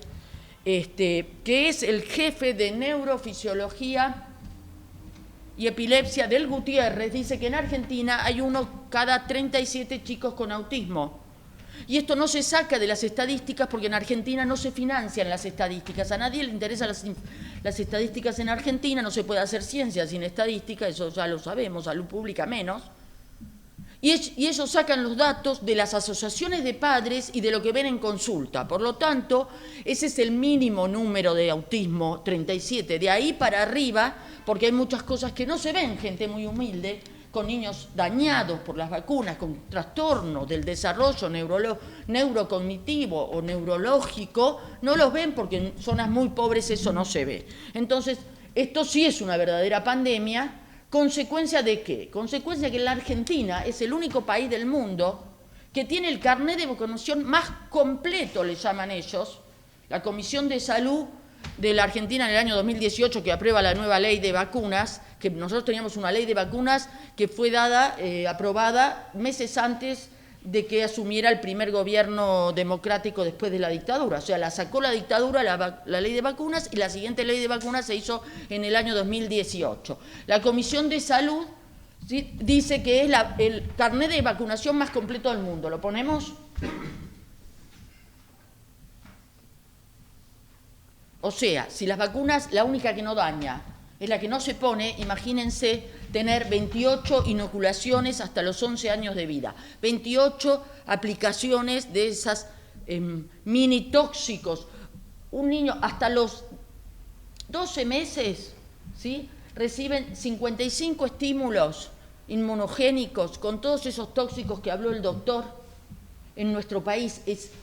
que es el jefe de neurofisiología y epilepsia del Gutiérrez, dice que en Argentina hay 1 cada 37 chicos con autismo. Y esto no se saca de las estadísticas porque en Argentina no se financian las estadísticas. A nadie le interesan las estadísticas en Argentina, no se puede hacer ciencia sin estadística, eso ya lo sabemos, salud pública menos. Y ellos sacan los datos de las asociaciones de padres y de lo que ven en consulta. Por lo tanto, ese es el mínimo número de autismo, 37. De ahí para arriba, porque hay muchas cosas que no se ven, gente muy humilde, con niños dañados por las vacunas, con trastornos del desarrollo neurocognitivo o neurológico, no los ven porque en zonas muy pobres eso no se ve. Entonces, esto sí es una verdadera pandemia. ¿Consecuencia de qué? Consecuencia de que la Argentina es el único país del mundo que tiene el carnet de vacunación más completo, le llaman ellos. La Comisión de Salud de la Argentina en el año 2018 que aprueba la nueva ley de vacunas, que nosotros teníamos una ley de vacunas que fue aprobada meses antes de que asumiera el primer gobierno democrático después de la dictadura. O sea, la sacó la dictadura la ley de vacunas y la siguiente ley de vacunas se hizo en el año 2018. La Comisión de Salud, ¿sí?, dice que es el carnet de vacunación más completo del mundo. ¿Lo ponemos? O sea, si las vacunas, la única que no daña es la que no se pone, imagínense tener 28 inoculaciones hasta los 11 años de vida, 28 aplicaciones de esas mini tóxicos. Un niño hasta los 12 meses, ¿sí?, reciben 55 estímulos inmunogénicos con todos esos tóxicos que habló el doctor. En nuestro país,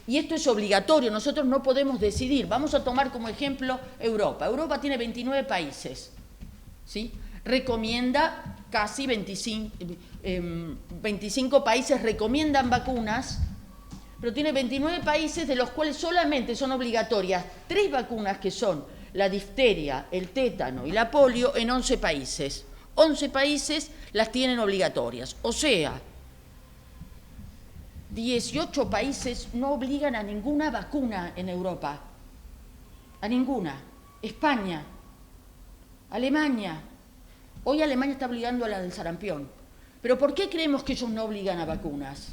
y esto es obligatorio, nosotros no podemos decidir. Vamos a tomar como ejemplo Europa. Europa tiene 29 países, ¿sí? Recomienda casi 25 países recomiendan vacunas, pero tiene 29 países de los cuales solamente son obligatorias 3 vacunas, que son la difteria, el tétano y la polio, en 11 países. 11 países las tienen obligatorias, o sea, 18 países no obligan a ninguna vacuna en Europa, a ninguna. España, Alemania. Hoy Alemania está obligando a la del sarampión. ¿Pero por qué creemos que ellos no obligan a vacunas?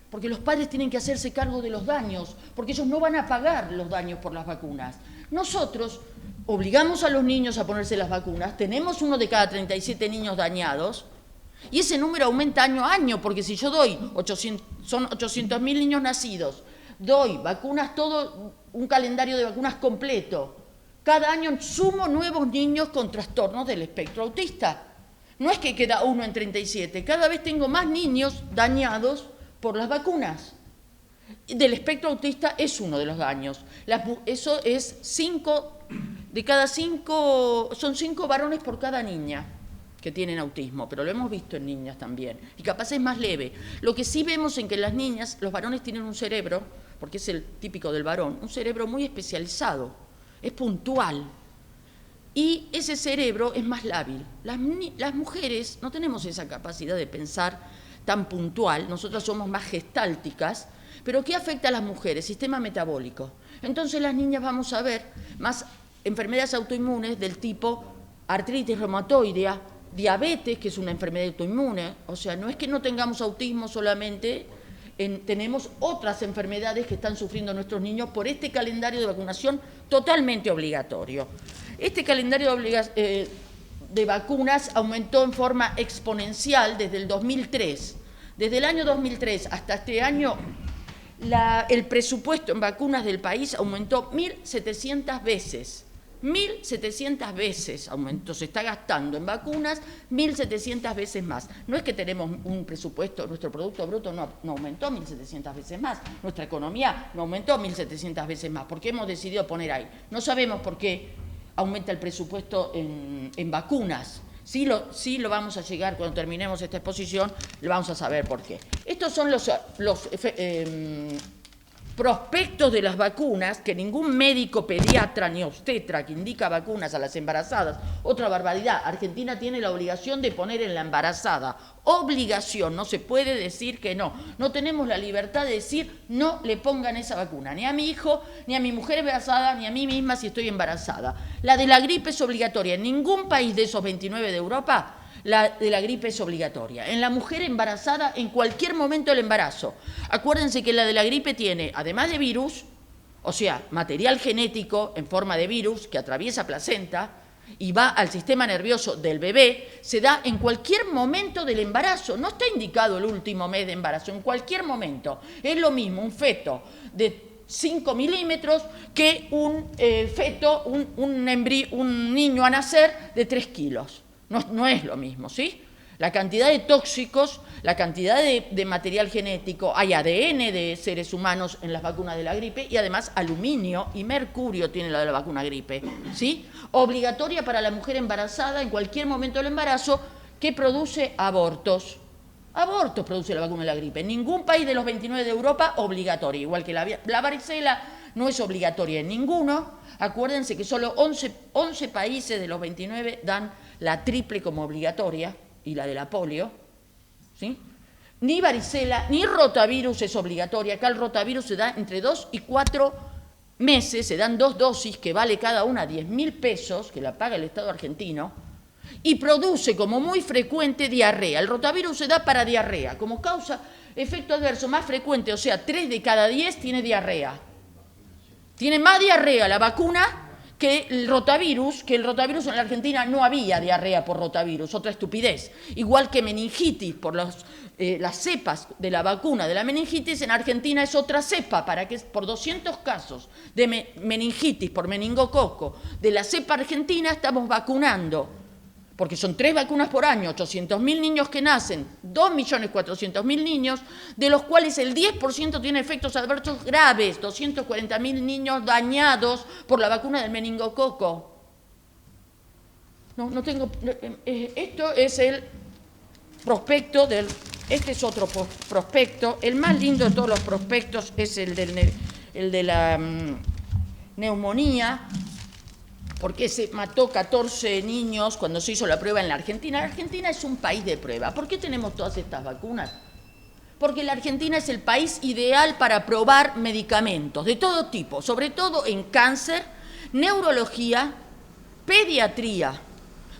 Porque los padres tienen que hacerse cargo de los daños, porque ellos no van a pagar los daños por las vacunas. Nosotros obligamos a los niños a ponerse las vacunas, tenemos 1 de cada 37 niños dañados, y ese número aumenta año a año, porque si yo doy, son 800.000 niños nacidos, doy vacunas, todo un calendario de vacunas completo. Cada año sumo nuevos niños con trastornos del espectro autista. No es que queda 1 en 37, cada vez tengo más niños dañados por las vacunas. Del espectro autista es uno de los daños. Eso es 5 de cada 5, son 5 varones por cada niña que tienen autismo, pero lo hemos visto en niñas también, y capaz es más leve. Lo que sí vemos en que las niñas, los varones tienen un cerebro, porque es el típico del varón, un cerebro muy especializado, es puntual, y ese cerebro es más lábil. Las mujeres no tenemos esa capacidad de pensar tan puntual, nosotras somos más gestálticas, pero ¿qué afecta a las mujeres? Sistema metabólico. Entonces las niñas vamos a ver más enfermedades autoinmunes del tipo artritis reumatoidea, diabetes, que es una enfermedad autoinmune. O sea, no es que no tengamos autismo solamente, tenemos otras enfermedades que están sufriendo nuestros niños por este calendario de vacunación totalmente obligatorio. Este calendario de vacunas aumentó en forma exponencial desde el 2003. Desde el año 2003 hasta este año, el presupuesto en vacunas del país aumentó 1.700 veces. 1.700 veces aumentó, se está gastando en vacunas 1.700 veces más. No es que tenemos un presupuesto, nuestro Producto Bruto no aumentó 1.700 veces más, nuestra economía no aumentó 1.700 veces más, porque hemos decidido poner ahí. No sabemos por qué aumenta el presupuesto en vacunas. Sí lo vamos a llegar cuando terminemos esta exposición, lo vamos a saber por qué. Estos son los prospectos de las vacunas que ningún médico pediatra ni obstetra que indica vacunas a las embarazadas. Otra barbaridad, Argentina tiene la obligación de poner en la embarazada. Obligación, no se puede decir que no. No tenemos la libertad de decir no le pongan esa vacuna, ni a mi hijo, ni a mi mujer embarazada, ni a mí misma si estoy embarazada. La de la gripe es obligatoria. En ningún país de esos 29 de Europa la de la gripe es obligatoria. En la mujer embarazada, en cualquier momento del embarazo. Acuérdense que la de la gripe tiene, además de virus, o sea, material genético en forma de virus que atraviesa placenta y va al sistema nervioso del bebé, se da en cualquier momento del embarazo. No está indicado el último mes de embarazo, en cualquier momento. Es lo mismo un feto de 5 milímetros que un feto, un niño a nacer de 3 kilos. No es lo mismo, ¿sí? La cantidad de tóxicos, la cantidad de material genético, hay ADN de seres humanos en las vacunas de la gripe y además aluminio y mercurio tiene la de la vacuna gripe, ¿sí? Obligatoria para la mujer embarazada en cualquier momento del embarazo que produce abortos. Abortos produce la vacuna de la gripe. En ningún país de los 29 de Europa obligatoria, igual que la varicela, no es obligatoria en ninguno. Acuérdense que solo 11 países de los 29 dan la triple como obligatoria y la de la polio, ¿sí? Ni varicela, ni rotavirus es obligatoria. Acá el rotavirus se da entre 2 y 4 meses, se dan 2 dosis que vale cada una 10.000 pesos, que la paga el Estado argentino, y produce como muy frecuente diarrea. El rotavirus se da para diarrea, como causa efecto adverso más frecuente, o sea, 3 de cada 10 tiene diarrea. Tiene más diarrea la vacuna que el rotavirus en la Argentina no había diarrea por rotavirus, otra estupidez. Igual que meningitis por las cepas de la vacuna de la meningitis, en Argentina es otra cepa, para que por 200 casos de meningitis por meningococo de la cepa argentina estamos vacunando, porque son 3 vacunas por año, 800.000 niños que nacen, 2.400.000 niños, de los cuales el 10% tiene efectos adversos graves, 240.000 niños dañados por la vacuna del meningococo. No tengo... Esto es el prospecto del... Este es otro prospecto. El más lindo de todos los prospectos es el de la neumonía, porque se mató 14 niños cuando se hizo la prueba en la Argentina. La Argentina es un país de prueba. ¿Por qué tenemos todas estas vacunas? Porque la Argentina es el país ideal para probar medicamentos de todo tipo, sobre todo en cáncer, neurología, pediatría.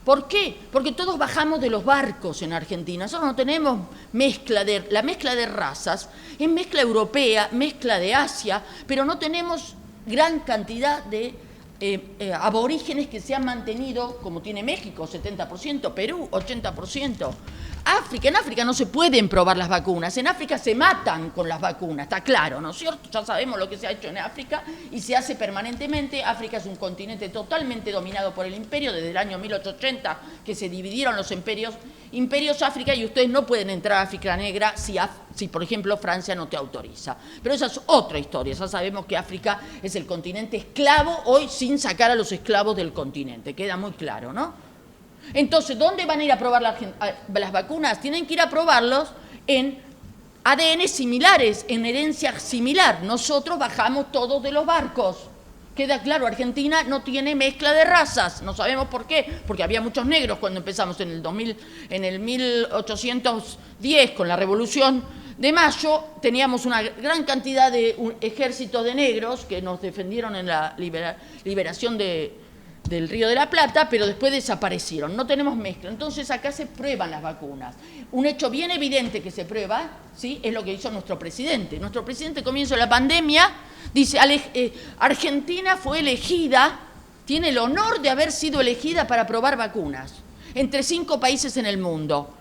¿Por qué? Porque todos bajamos de los barcos en Argentina. Nosotros no tenemos la mezcla de razas, es mezcla europea, mezcla de Asia, pero no tenemos gran cantidad de aborígenes que se han mantenido, como tiene México, 70%, Perú, 80%. En África no se pueden probar las vacunas, en África se matan con las vacunas, está claro, ¿no es cierto? Ya sabemos lo que se ha hecho en África y se hace permanentemente. África es un continente totalmente dominado por el imperio desde el año 1880, que se dividieron los imperios África, y ustedes no pueden entrar a África Negra si, por ejemplo, Francia no te autoriza. Pero esa es otra historia, ya sabemos que África es el continente esclavo hoy sin sacar a los esclavos del continente, queda muy claro, ¿no? Entonces, ¿dónde van a ir a probar las vacunas? Tienen que ir a probarlos en ADN similares, en herencia similar. Nosotros bajamos todos de los barcos. Queda claro, Argentina no tiene mezcla de razas. No sabemos por qué, porque había muchos negros cuando empezamos en el 1810 con la Revolución de Mayo. Teníamos una gran cantidad de ejércitos de negros que nos defendieron en la liberación del Río de la Plata, pero después desaparecieron. No tenemos mezcla. Entonces acá se prueban las vacunas. Un hecho bien evidente que se prueba, ¿sí?, es lo que hizo nuestro presidente. Nuestro presidente, comienzo de la pandemia, dice, Argentina fue elegida, tiene el honor de haber sido elegida para probar vacunas entre 5 países en el mundo.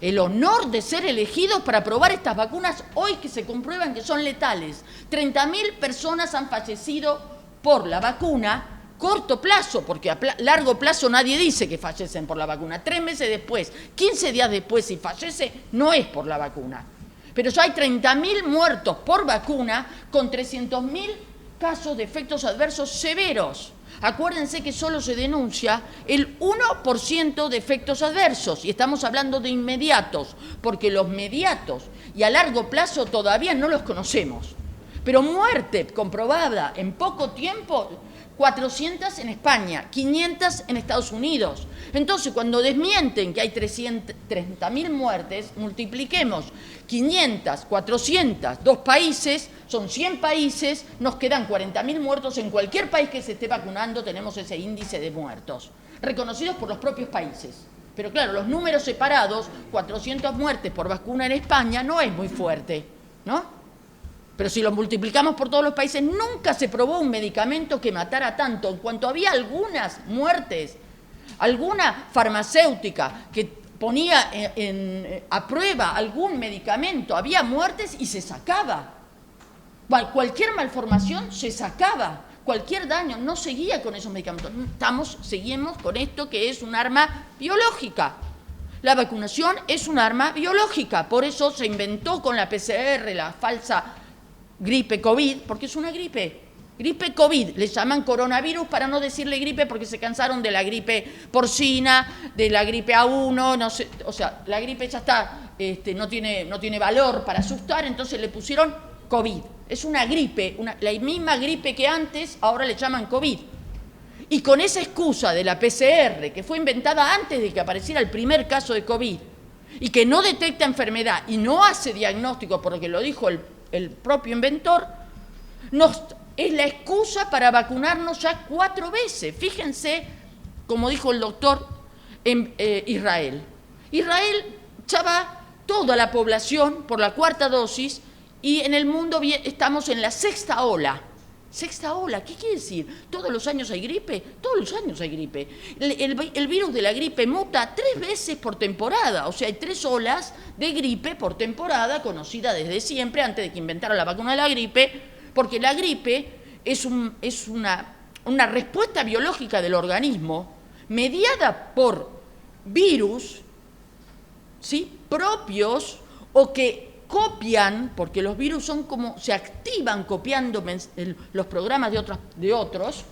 El honor de ser elegidos para probar estas vacunas hoy que se comprueban que son letales. 30.000 personas han fallecido por la vacuna. Corto plazo, porque a largo plazo nadie dice que fallecen por la vacuna. 3 meses después, 15 días después, si fallece, no es por la vacuna. Pero ya hay 30.000 muertos por vacuna con 300.000 casos de efectos adversos severos. Acuérdense que solo se denuncia el 1% de efectos adversos, y estamos hablando de inmediatos, porque los mediatos y a largo plazo todavía no los conocemos. Pero muerte comprobada en poco tiempo, 400 en España, 500 en Estados Unidos. Entonces, cuando desmienten que hay 30.000 muertes, multipliquemos 500, 400, 2 países, son 100 países, nos quedan 40.000 muertos. En cualquier país que se esté vacunando tenemos ese índice de muertos, reconocidos por los propios países. Pero claro, los números separados, 400 muertes por vacuna en España, no es muy fuerte, ¿no? Pero si lo multiplicamos por todos los países, nunca se probó un medicamento que matara tanto. En cuanto había algunas muertes, alguna farmacéutica que ponía a prueba algún medicamento, había muertes y se sacaba. Cualquier malformación se sacaba, cualquier daño, no seguía con esos medicamentos. Seguimos con esto que es un arma biológica. La vacunación es un arma biológica, por eso se inventó con la PCR, la falsa gripe COVID, porque es una gripe COVID, le llaman coronavirus para no decirle gripe porque se cansaron de la gripe porcina, de la gripe A1, no sé, o sea, la gripe ya está, no tiene valor para asustar, entonces le pusieron COVID. Es una gripe, la misma gripe que antes, ahora le llaman COVID. Y con esa excusa de la PCR, que fue inventada antes de que apareciera el primer caso de COVID, y que no detecta enfermedad y no hace diagnóstico, porque lo dijo el propio inventor, es la excusa para vacunarnos ya 4 veces. Fíjense, como dijo el doctor, en Israel. Israel ya va toda la población por la 4ª dosis y en el mundo estamos en la 6ª ola. 6ª ola, ¿qué quiere decir? ¿Todos los años hay gripe? Todos los años hay gripe. El virus de la gripe muta 3 veces por temporada, o sea, hay 3 olas de gripe por temporada, conocida desde siempre, antes de que inventaran la vacuna de la gripe, porque la gripe es una respuesta biológica del organismo mediada por virus, ¿sí?, propios o que copian, porque los virus son como se activan copiando los programas de otros.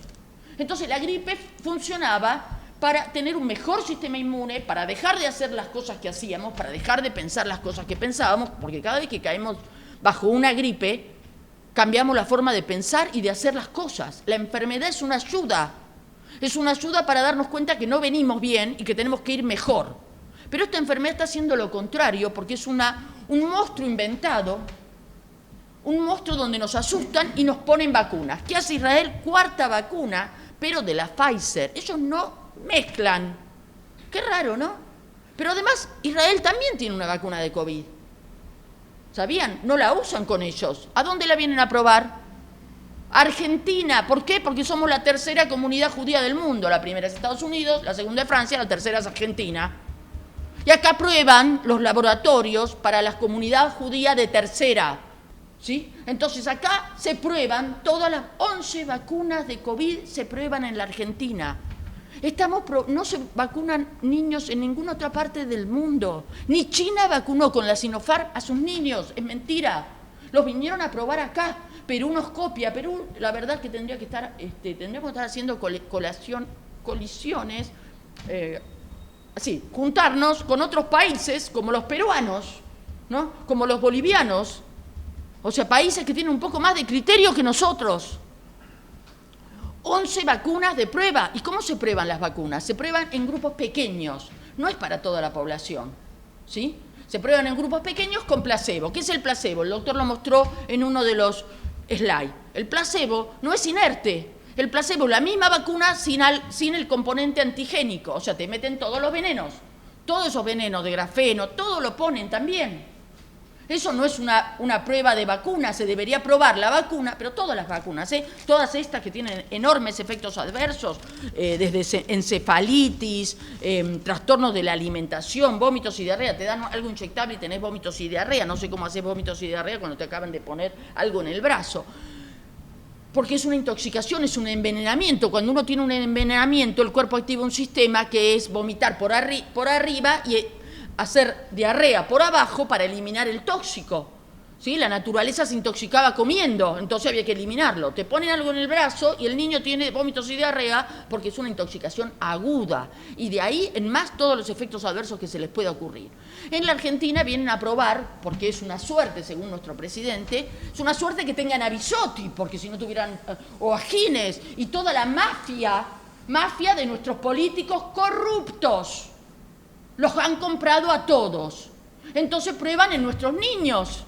Entonces la gripe funcionaba para tener un mejor sistema inmune, para dejar de hacer las cosas que hacíamos, para dejar de pensar las cosas que pensábamos, porque cada vez que caemos bajo una gripe cambiamos la forma de pensar y de hacer las cosas. La enfermedad es una ayuda para darnos cuenta que no venimos bien y que tenemos que ir mejor. Pero esta enfermedad está haciendo lo contrario, porque es un monstruo inventado, un monstruo donde nos asustan y nos ponen vacunas. ¿Qué hace Israel? 4ª vacuna, pero de la Pfizer. Ellos no mezclan. Qué raro, ¿no? Pero además Israel también tiene una vacuna de COVID. ¿Sabían? No la usan con ellos. ¿A dónde la vienen a probar? Argentina. ¿Por qué? Porque somos la 3ª comunidad judía del mundo. La primera es Estados Unidos, la segunda es Francia, la 3ª es Argentina. Y acá prueban los laboratorios para la comunidad judía de 3ª, ¿sí? Entonces acá se prueban todas las 11 vacunas de COVID, se prueban en la Argentina. No se vacunan niños en ninguna otra parte del mundo. Ni China vacunó con la Sinopharm a sus niños, es mentira. Los vinieron a probar acá. Perú nos copia. Perú, la verdad que tendríamos que estar haciendo colisiones, juntarnos con otros países como los peruanos, ¿no?, como los bolivianos, o sea, países que tienen un poco más de criterio que nosotros. 11 vacunas de prueba. ¿Y cómo se prueban las vacunas? Se prueban en grupos pequeños, no es para toda la población, ¿sí? Se prueban en grupos pequeños con placebo. ¿Qué es el placebo? El doctor lo mostró en uno de los slides. El placebo no es inerte. El placebo es la misma vacuna sin el componente antigénico. O sea, te meten todos los venenos. Todos esos venenos de grafeno, todo lo ponen también. Eso no es una prueba de vacuna. Se debería probar la vacuna, pero todas las vacunas, todas estas que tienen enormes efectos adversos, desde encefalitis, trastornos de la alimentación, vómitos y diarrea. Te dan algo inyectable y tenés vómitos y diarrea. No sé cómo haces vómitos y diarrea cuando te acaban de poner algo en el brazo. Porque es una intoxicación, es un envenenamiento. Cuando uno tiene un envenenamiento, el cuerpo activa un sistema que es vomitar por arriba y hacer diarrea por abajo para eliminar el tóxico. ¿Sí? La naturaleza se intoxicaba comiendo, entonces había que eliminarlo. Te ponen algo en el brazo y el niño tiene vómitos y diarrea porque es una intoxicación aguda. Y de ahí en más todos los efectos adversos que se les pueda ocurrir. En la Argentina vienen a probar, porque es una suerte, según nuestro presidente, es una suerte que tengan a Bisotti, porque si no tuvieran, o a Gines, y toda la mafia de nuestros políticos corruptos. Los han comprado a todos. Entonces prueban en nuestros niños.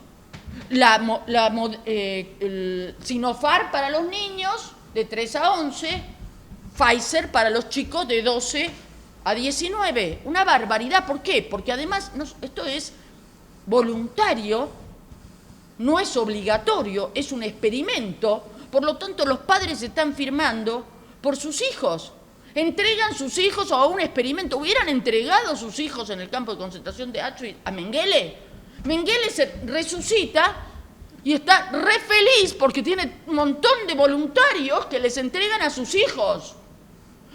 El Sinopharm para los niños de 3 a 11, Pfizer para los chicos de 12 a 19. Una barbaridad. ¿Por qué? Porque además esto es voluntario, no es obligatorio, es un experimento. Por lo tanto, los padres están firmando por sus hijos. Entregan sus hijos a un experimento. ¿Hubieran entregado a sus hijos en el campo de concentración de Auschwitz a Mengele? Mengele se resucita y está re feliz porque tiene un montón de voluntarios que les entregan a sus hijos.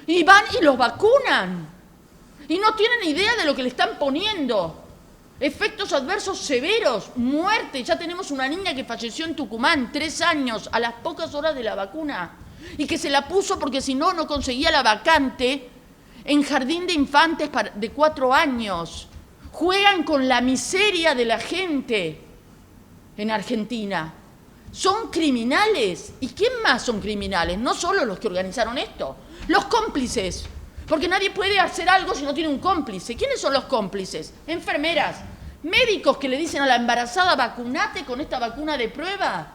Y van y los vacunan. Y no tienen idea de lo que le están poniendo. Efectos adversos severos, muerte. Ya tenemos una niña que falleció en Tucumán, 3 años, a las pocas horas de la vacuna. Y que se la puso porque si no, no conseguía la vacante en jardín de infantes de 4 años. Juegan con la miseria de la gente en Argentina. Son criminales. ¿Y quién más son criminales? No solo los que organizaron esto, los cómplices. Porque nadie puede hacer algo si no tiene un cómplice. ¿Quiénes son los cómplices? Enfermeras, médicos que le dicen a la embarazada, vacunate con esta vacuna de prueba.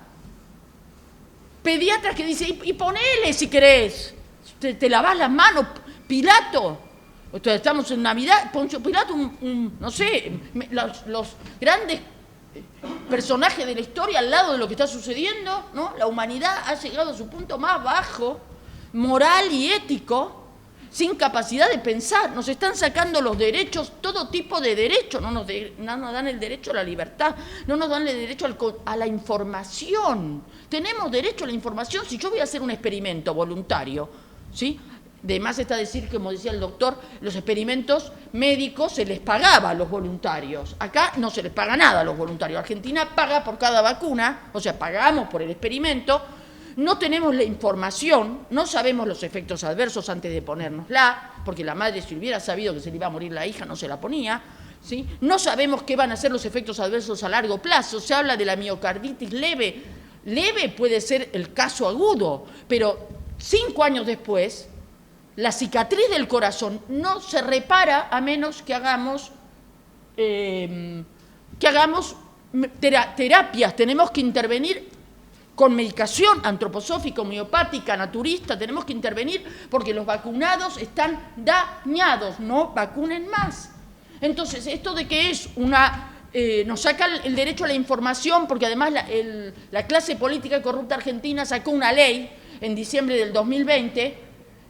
Pediatras que dicen, y ponele si querés, te lavás las manos. Pilato, estamos en Navidad, Poncio Pilato, no sé, los grandes personajes de la historia al lado de lo que está sucediendo, ¿no? La humanidad ha llegado a su punto más bajo, moral y ético, sin capacidad de pensar. Nos están sacando los derechos, todo tipo de derechos, no nos dan el derecho a la libertad, no nos dan el derecho a la información. Tenemos derecho a la información. Si yo voy a hacer un experimento voluntario, ¿sí? De más está decir, como decía el doctor, los experimentos médicos se les pagaba a los voluntarios. Acá no se les paga nada a los voluntarios. Argentina paga por cada vacuna, o sea, pagamos por el experimento. No tenemos la información, no sabemos los efectos adversos antes de ponérnosla, porque la madre, si hubiera sabido que se le iba a morir la hija, no se la ponía, ¿sí? No sabemos qué van a ser los efectos adversos a largo plazo. Se habla de la miocarditis leve. Leve puede ser el caso agudo, pero 5 años después, la cicatriz del corazón no se repara a menos que hagamos terapias. Tenemos que intervenir con medicación antroposófica, homeopática, naturista, tenemos que intervenir porque los vacunados están dañados, no vacunen más. Entonces, esto de que es nos saca el derecho a la información, porque además la clase política corrupta argentina sacó una ley en diciembre del 2020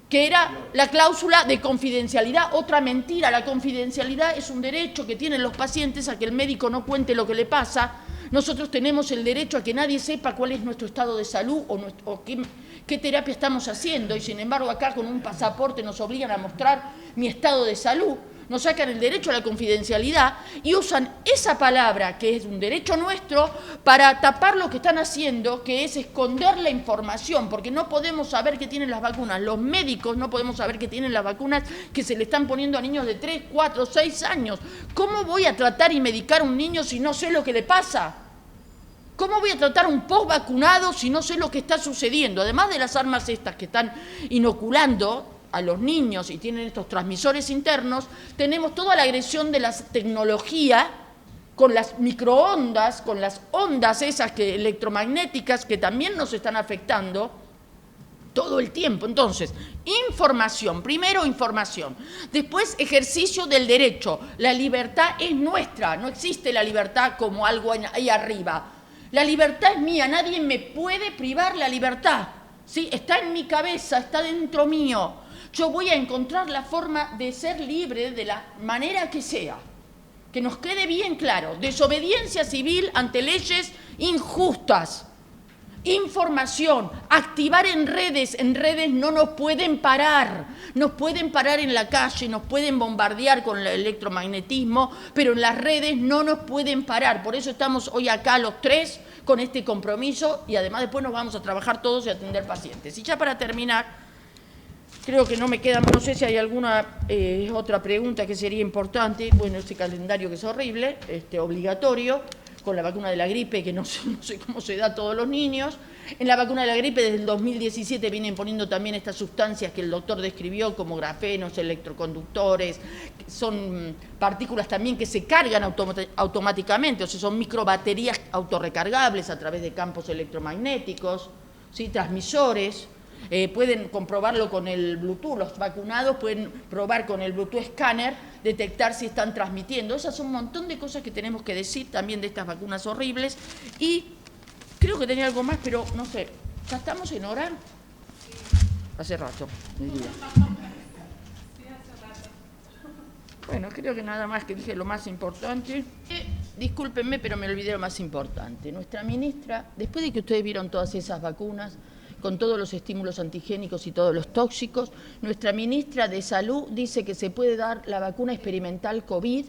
que era la cláusula de confidencialidad. Otra mentira. La confidencialidad es un derecho que tienen los pacientes a que el médico no cuente lo que le pasa. Nosotros tenemos el derecho a que nadie sepa cuál es nuestro estado de salud o qué terapia estamos haciendo, y sin embargo acá con un pasaporte nos obligan a mostrar mi estado de salud. Nos sacan el derecho a la confidencialidad y usan esa palabra, que es un derecho nuestro, para tapar lo que están haciendo, que es esconder la información, porque no podemos saber qué tienen las vacunas. Los médicos no podemos saber qué tienen las vacunas que se le están poniendo a niños de 3, 4, 6 años. ¿Cómo voy a tratar y medicar a un niño si no sé lo que le pasa? ¿Cómo voy a tratar a un post-vacunado si no sé lo que está sucediendo? Además de las armas estas que están inoculando a los niños y tienen estos transmisores internos, tenemos toda la agresión de la tecnología con las microondas, con las ondas esas electromagnéticas que también nos están afectando todo el tiempo. Entonces, información, primero información, después ejercicio del derecho. La libertad es nuestra, no existe la libertad como algo ahí arriba. La libertad es mía, nadie me puede privar la libertad, ¿sí? Está en mi cabeza, está dentro mío. Yo voy a encontrar la forma de ser libre de la manera que sea. Que nos quede bien claro. Desobediencia civil ante leyes injustas. Información. Activar en redes. En redes no nos pueden parar. Nos pueden parar en la calle, nos pueden bombardear con el electromagnetismo, pero en las redes no nos pueden parar. Por eso estamos hoy acá los tres con este compromiso y además después nos vamos a trabajar todos y atender pacientes. Y ya para terminar, creo que no me queda, no sé si hay alguna otra pregunta que sería importante. Bueno, este calendario que es horrible, obligatorio, con la vacuna de la gripe, que no sé cómo se da a todos los niños. En la vacuna de la gripe desde el 2017 vienen poniendo también estas sustancias que el doctor describió como grafenos, electroconductores, son partículas también que se cargan automáticamente, o sea, son microbaterías autorrecargables a través de campos electromagnéticos, ¿sí? Transmisores. Pueden comprobarlo con el Bluetooth, los vacunados pueden probar con el Bluetooth Scanner, detectar si están transmitiendo. Esas son un montón de cosas que tenemos que decir también de estas vacunas horribles. Y creo que tenía algo más, pero no sé, ¿ya estamos en hora? Hace rato, me diría. Bueno, creo que nada más, que dije lo más importante. Discúlpenme, pero me olvidé lo más importante. Nuestra ministra, después de que ustedes vieron todas esas vacunas, con todos los estímulos antigénicos y todos los tóxicos, nuestra ministra de Salud dice que se puede dar la vacuna experimental COVID,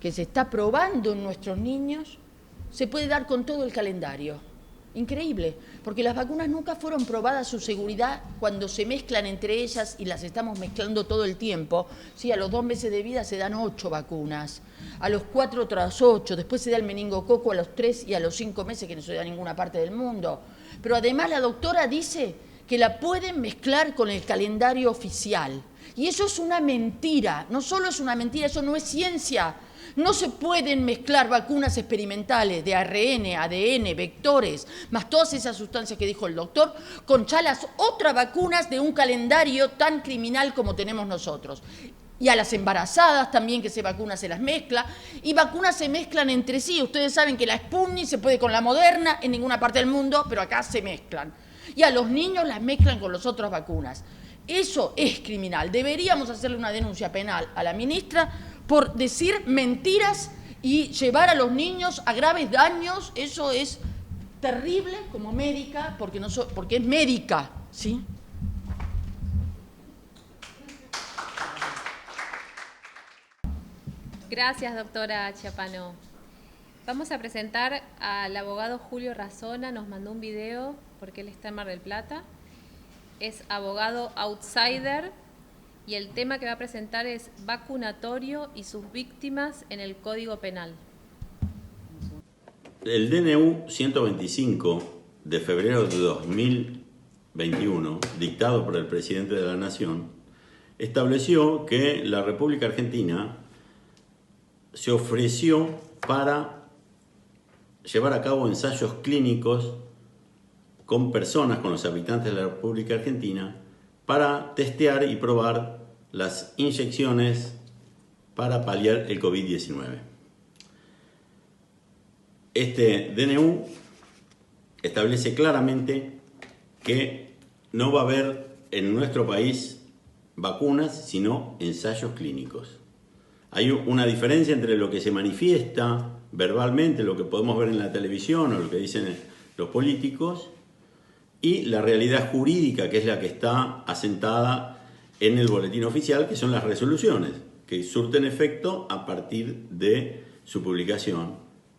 que se está probando en nuestros niños, se puede dar con todo el calendario. Increíble, porque las vacunas nunca fueron probadas su seguridad cuando se mezclan entre ellas y las estamos mezclando todo el tiempo. Sí, a los 2 meses de vida se dan 8 vacunas, a los 4 otras 8, después se da el meningococo a los 3 y a los 5 meses que no se da en ninguna parte del mundo. Pero además la doctora dice que la pueden mezclar con el calendario oficial. Y eso es una mentira, no solo es una mentira, eso no es ciencia. No se pueden mezclar vacunas experimentales de ARN, ADN, vectores, más todas esas sustancias que dijo el doctor, con ya las otras vacunas de un calendario tan criminal como tenemos nosotros. Y a las embarazadas también que se vacuna se las mezcla, y vacunas se mezclan entre sí. Ustedes saben que la Sputnik se puede con la Moderna en ninguna parte del mundo, pero acá se mezclan. Y a los niños las mezclan con las otras vacunas. Eso es criminal. Deberíamos hacerle una denuncia penal a la ministra por decir mentiras y llevar a los niños a graves daños. Eso es terrible como médica, porque es médica, ¿sí? Gracias, doctora Chiapano. Vamos a presentar al abogado Julio Razona, nos mandó un video porque él está en Mar del Plata. Es abogado outsider y el tema que va a presentar es vacunatorio y sus víctimas en el Código Penal. El DNU 125 de febrero de 2021, dictado por el presidente de la Nación, estableció que la República Argentina se ofreció para llevar a cabo ensayos clínicos con personas, con los habitantes de la República Argentina, para testear y probar las inyecciones para paliar el COVID-19. Este DNU establece claramente que no va a haber en nuestro país vacunas, sino ensayos clínicos. Hay una diferencia entre lo que se manifiesta verbalmente, lo que podemos ver en la televisión o lo que dicen los políticos, y la realidad jurídica, que es la que está asentada en el boletín oficial, que son las resoluciones, que surten efecto a partir de su publicación.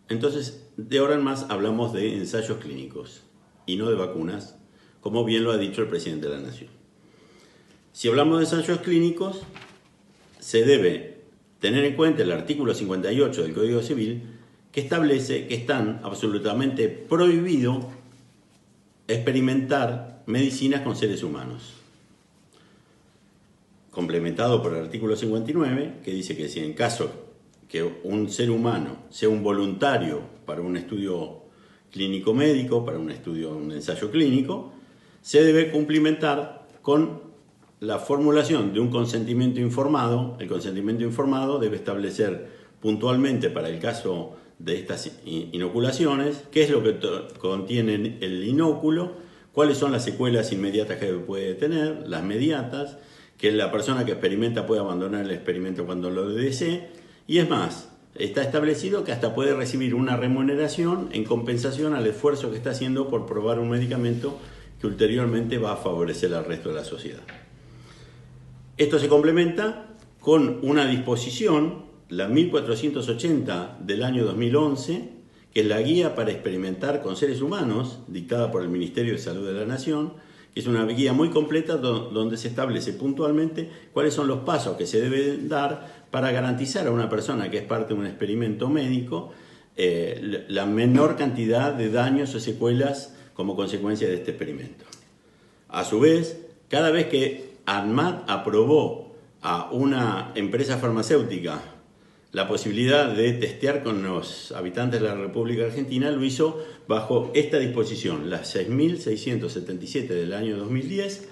Entonces, de ahora en más hablamos de ensayos clínicos y no de vacunas, como bien lo ha dicho el presidente de la Nación. Si hablamos de ensayos clínicos, se debe tener en cuenta el artículo 58 del Código Civil, que establece que están absolutamente prohibidos experimentar medicinas con seres humanos. Complementado por el artículo 59, que dice que si en caso que un ser humano sea un voluntario para un estudio clínico médico, para un ensayo clínico, se debe cumplimentar con la formulación de un consentimiento informado. El consentimiento informado debe establecer puntualmente para el caso de estas inoculaciones qué es lo que contiene el inóculo, cuáles son las secuelas inmediatas que puede tener, las mediatas, que la persona que experimenta puede abandonar el experimento cuando lo desee, y es más, está establecido que hasta puede recibir una remuneración en compensación al esfuerzo que está haciendo por probar un medicamento que ulteriormente va a favorecer al resto de la sociedad. Esto se complementa con una disposición, la 1480 del año 2011, que es la guía para experimentar con seres humanos, dictada por el Ministerio de Salud de la Nación, que es una guía muy completa donde se establece puntualmente cuáles son los pasos que se deben dar para garantizar a una persona que es parte de un experimento médico la menor cantidad de daños o secuelas como consecuencia de este experimento. A su vez, cada vez que ANMAT aprobó a una empresa farmacéutica la posibilidad de testear con los habitantes de la República Argentina, lo hizo bajo esta disposición, la 6.677 del año 2010,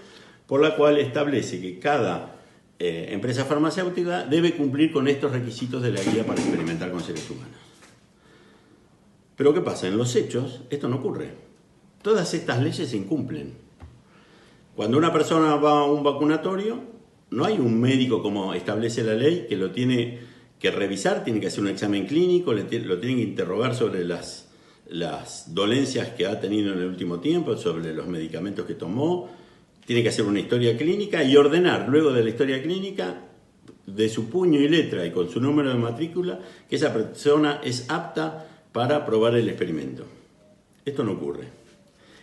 por la cual establece que cada empresa farmacéutica debe cumplir con estos requisitos de la guía para experimentar con seres humanos. Pero ¿qué pasa? En los hechos esto no ocurre. Todas estas leyes se incumplen. Cuando una persona va a un vacunatorio, no hay un médico, como establece la ley, que lo tiene que revisar, tiene que hacer un examen clínico, lo tienen que interrogar sobre las dolencias que ha tenido en el último tiempo, sobre los medicamentos que tomó, tiene que hacer una historia clínica y ordenar luego de la historia clínica, de su puño y letra y con su número de matrícula, que esa persona es apta para probar el experimento. Esto no ocurre.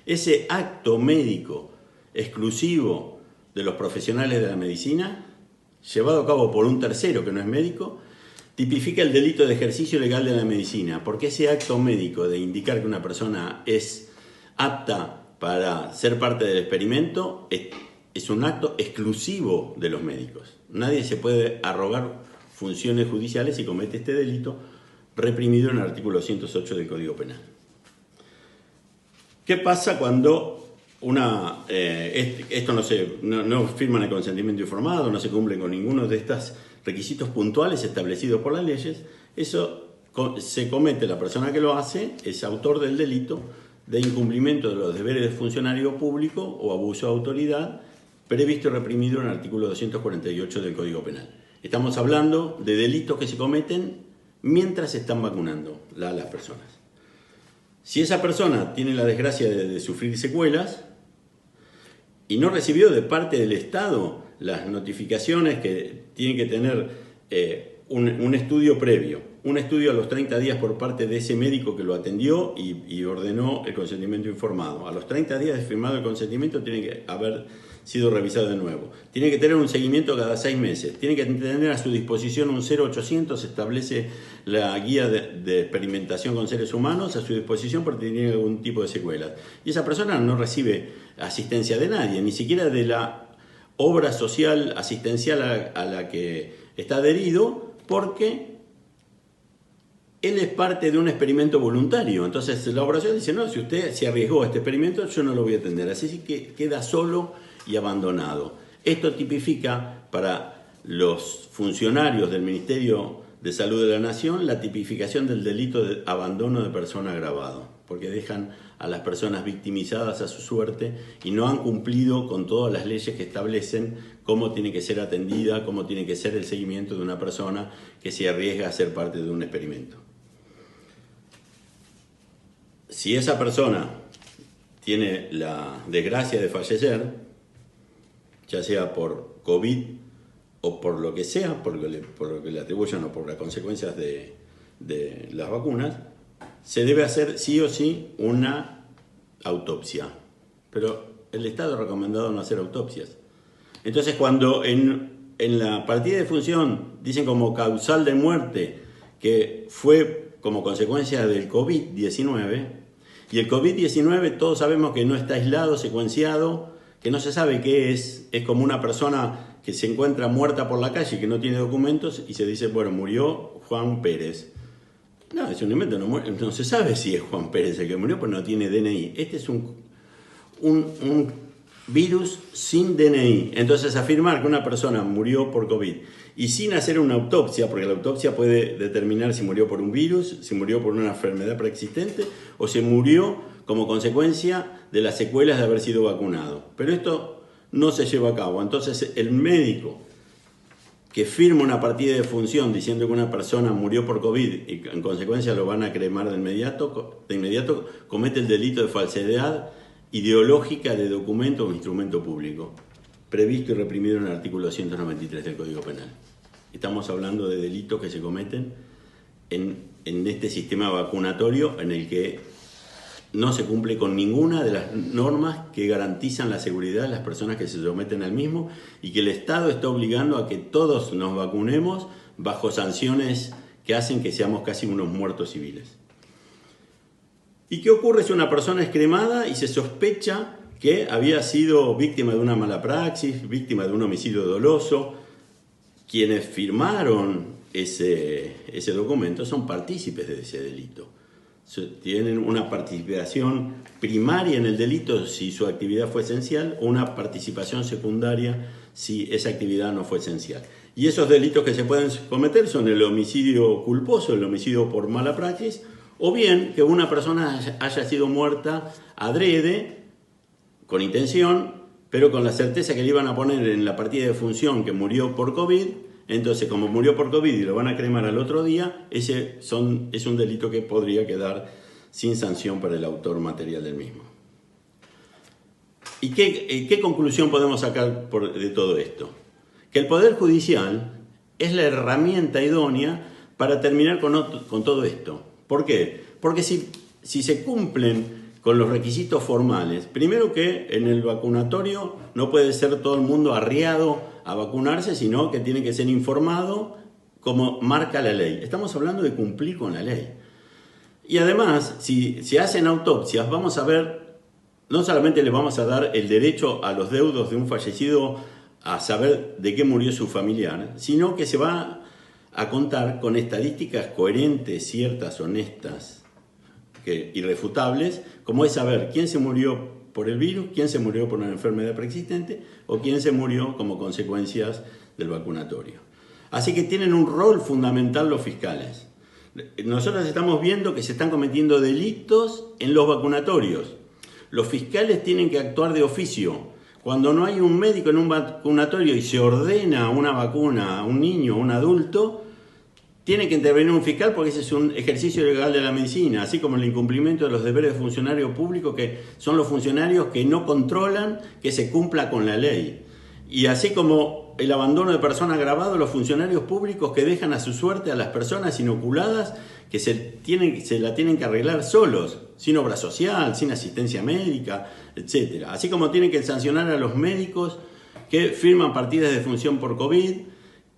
Ese acto médico exclusivo de los profesionales de la medicina, llevado a cabo por un tercero que no es médico, tipifica el delito de ejercicio ilegal de la medicina, porque ese acto médico de indicar que una persona es apta para ser parte del experimento es un acto exclusivo de los médicos. Nadie se puede arrogar funciones judiciales si comete este delito, reprimido en el artículo 108 del Código Penal. ¿Qué pasa cuando esto no firman el consentimiento informado, no se cumplen con ninguno de estos requisitos puntuales establecidos por las leyes? Eso se comete, la persona que lo hace es autor del delito de incumplimiento de los deberes de funcionario público o abuso de autoridad previsto y reprimido en el artículo 248 del Código Penal. Estamos hablando de delitos que se cometen mientras se están vacunando las personas. Si esa persona tiene la desgracia de sufrir secuelas y no recibió de parte del Estado las notificaciones que tiene que tener un estudio previo, un estudio a los 30 días por parte de ese médico que lo atendió y ordenó el consentimiento informado. A los 30 días de firmado el consentimiento tiene que haber sido revisado de nuevo. Tiene que tener un seguimiento cada 6 meses. Tiene que tener a su disposición un 0800, establece la guía de experimentación con seres humanos a su disposición porque tiene algún tipo de secuelas. Y esa persona no recibe asistencia de nadie, ni siquiera de la obra social asistencial a la que está adherido, porque él es parte de un experimento voluntario. Entonces la obra social dice, no, si usted se arriesgó a este experimento, yo no lo voy a atender. Así que queda solo y abandonado. Esto tipifica para los funcionarios del Ministerio de Salud de la Nación la tipificación del delito de abandono de persona agravado, porque dejan a las personas victimizadas a su suerte y no han cumplido con todas las leyes que establecen cómo tiene que ser atendida, cómo tiene que ser el seguimiento de una persona que se arriesga a ser parte de un experimento. Si esa persona tiene la desgracia de fallecer, ya sea por COVID o por lo que sea, por lo que le atribuyan o por las consecuencias de las vacunas, se debe hacer sí o sí una autopsia. Pero el Estado ha recomendado no hacer autopsias. Entonces, cuando en la partida de función dicen como causal de muerte que fue como consecuencia del COVID-19, y el COVID-19 todos sabemos que no está aislado, secuenciado, que no se sabe qué es como una persona que se encuentra muerta por la calle y que no tiene documentos y se dice, bueno, murió Juan Pérez. No, es un invento, no se sabe si es Juan Pérez el que murió, pero no tiene DNI. Este es un virus sin DNI. Entonces, afirmar que una persona murió por COVID y sin hacer una autopsia, porque la autopsia puede determinar si murió por un virus, si murió por una enfermedad preexistente o si murió como consecuencia de las secuelas de haber sido vacunado. Pero esto no se lleva a cabo. Entonces, el médico que firma una partida de función diciendo que una persona murió por COVID y en consecuencia lo van a cremar de inmediato comete el delito de falsedad ideológica de documento o instrumento público, previsto y reprimido en el artículo 293 del Código Penal. Estamos hablando de delitos que se cometen en este sistema vacunatorio en el que no se cumple con ninguna de las normas que garantizan la seguridad de las personas que se someten al mismo y que el Estado está obligando a que todos nos vacunemos bajo sanciones que hacen que seamos casi unos muertos civiles. ¿Y qué ocurre si una persona es cremada y se sospecha que había sido víctima de una mala praxis, víctima de un homicidio doloso? Quienes firmaron ese documento son partícipes de ese delito. Tienen una participación primaria en el delito si su actividad fue esencial o una participación secundaria si esa actividad no fue esencial. Y esos delitos que se pueden cometer son el homicidio culposo, el homicidio por mala praxis, o bien que una persona haya sido muerta adrede, con intención, pero con la certeza que le iban a poner en la partida de función que murió por COVID. Entonces, como murió por COVID y lo van a cremar al otro día, es un delito que podría quedar sin sanción para el autor material del mismo. ¿Y qué conclusión podemos sacar de todo esto? Que el Poder Judicial es la herramienta idónea para terminar con todo esto. ¿Por qué? Porque si se cumplen con los requisitos formales. Primero que en el vacunatorio no puede ser todo el mundo arriado a vacunarse, sino que tiene que ser informado como marca la ley. Estamos hablando de cumplir con la ley. Y además, si se hacen autopsias, vamos a ver, no solamente le vamos a dar el derecho a los deudos de un fallecido a saber de qué murió su familiar, sino que se va a contar con estadísticas coherentes, ciertas, honestas, irrefutables, como es saber quién se murió por el virus, quién se murió por una enfermedad preexistente o quién se murió como consecuencias del vacunatorio. Así que tienen un rol fundamental los fiscales. Nosotros estamos viendo que se están cometiendo delitos en los vacunatorios. Los fiscales tienen que actuar de oficio. Cuando no hay un médico en un vacunatorio y se ordena una vacuna a un niño o un adulto, tiene que intervenir un fiscal porque ese es un ejercicio legal de la medicina, así como el incumplimiento de los deberes de funcionario público, que son los funcionarios que no controlan que se cumpla con la ley. Y así como el abandono de personas agravado, los funcionarios públicos que dejan a su suerte a las personas inoculadas, que se la tienen que arreglar solos, sin obra social, sin asistencia médica, etc. Así como tienen que sancionar a los médicos que firman partidas de defunción por COVID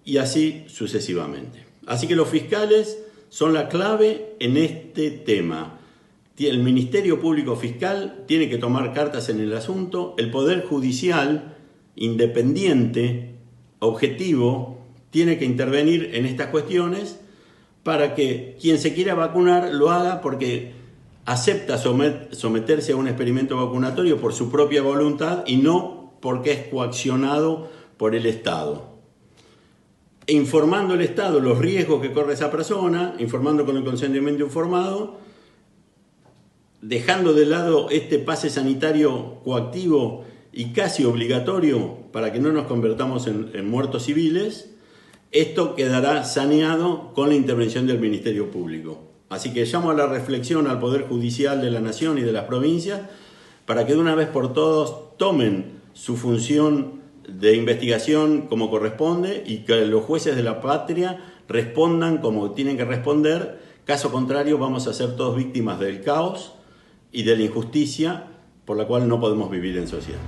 y así sucesivamente. Así que los fiscales son la clave en este tema. El Ministerio Público Fiscal tiene que tomar cartas en el asunto. El Poder Judicial, independiente, objetivo, tiene que intervenir en estas cuestiones para que quien se quiera vacunar lo haga porque acepta someterse a un experimento vacunatorio por su propia voluntad y no porque es coaccionado por el Estado. Informando al Estado los riesgos que corre esa persona, informando con el consentimiento informado, dejando de lado este pase sanitario coactivo y casi obligatorio para que no nos convertamos en muertos civiles, esto quedará saneado con la intervención del Ministerio Público. Así que llamo a la reflexión al Poder Judicial de la Nación y de las provincias para que de una vez por todas tomen su función de investigación como corresponde y que los jueces de la patria respondan como tienen que responder. Caso contrario, vamos a ser todos víctimas del caos y de la injusticia por la cual no podemos vivir en sociedad.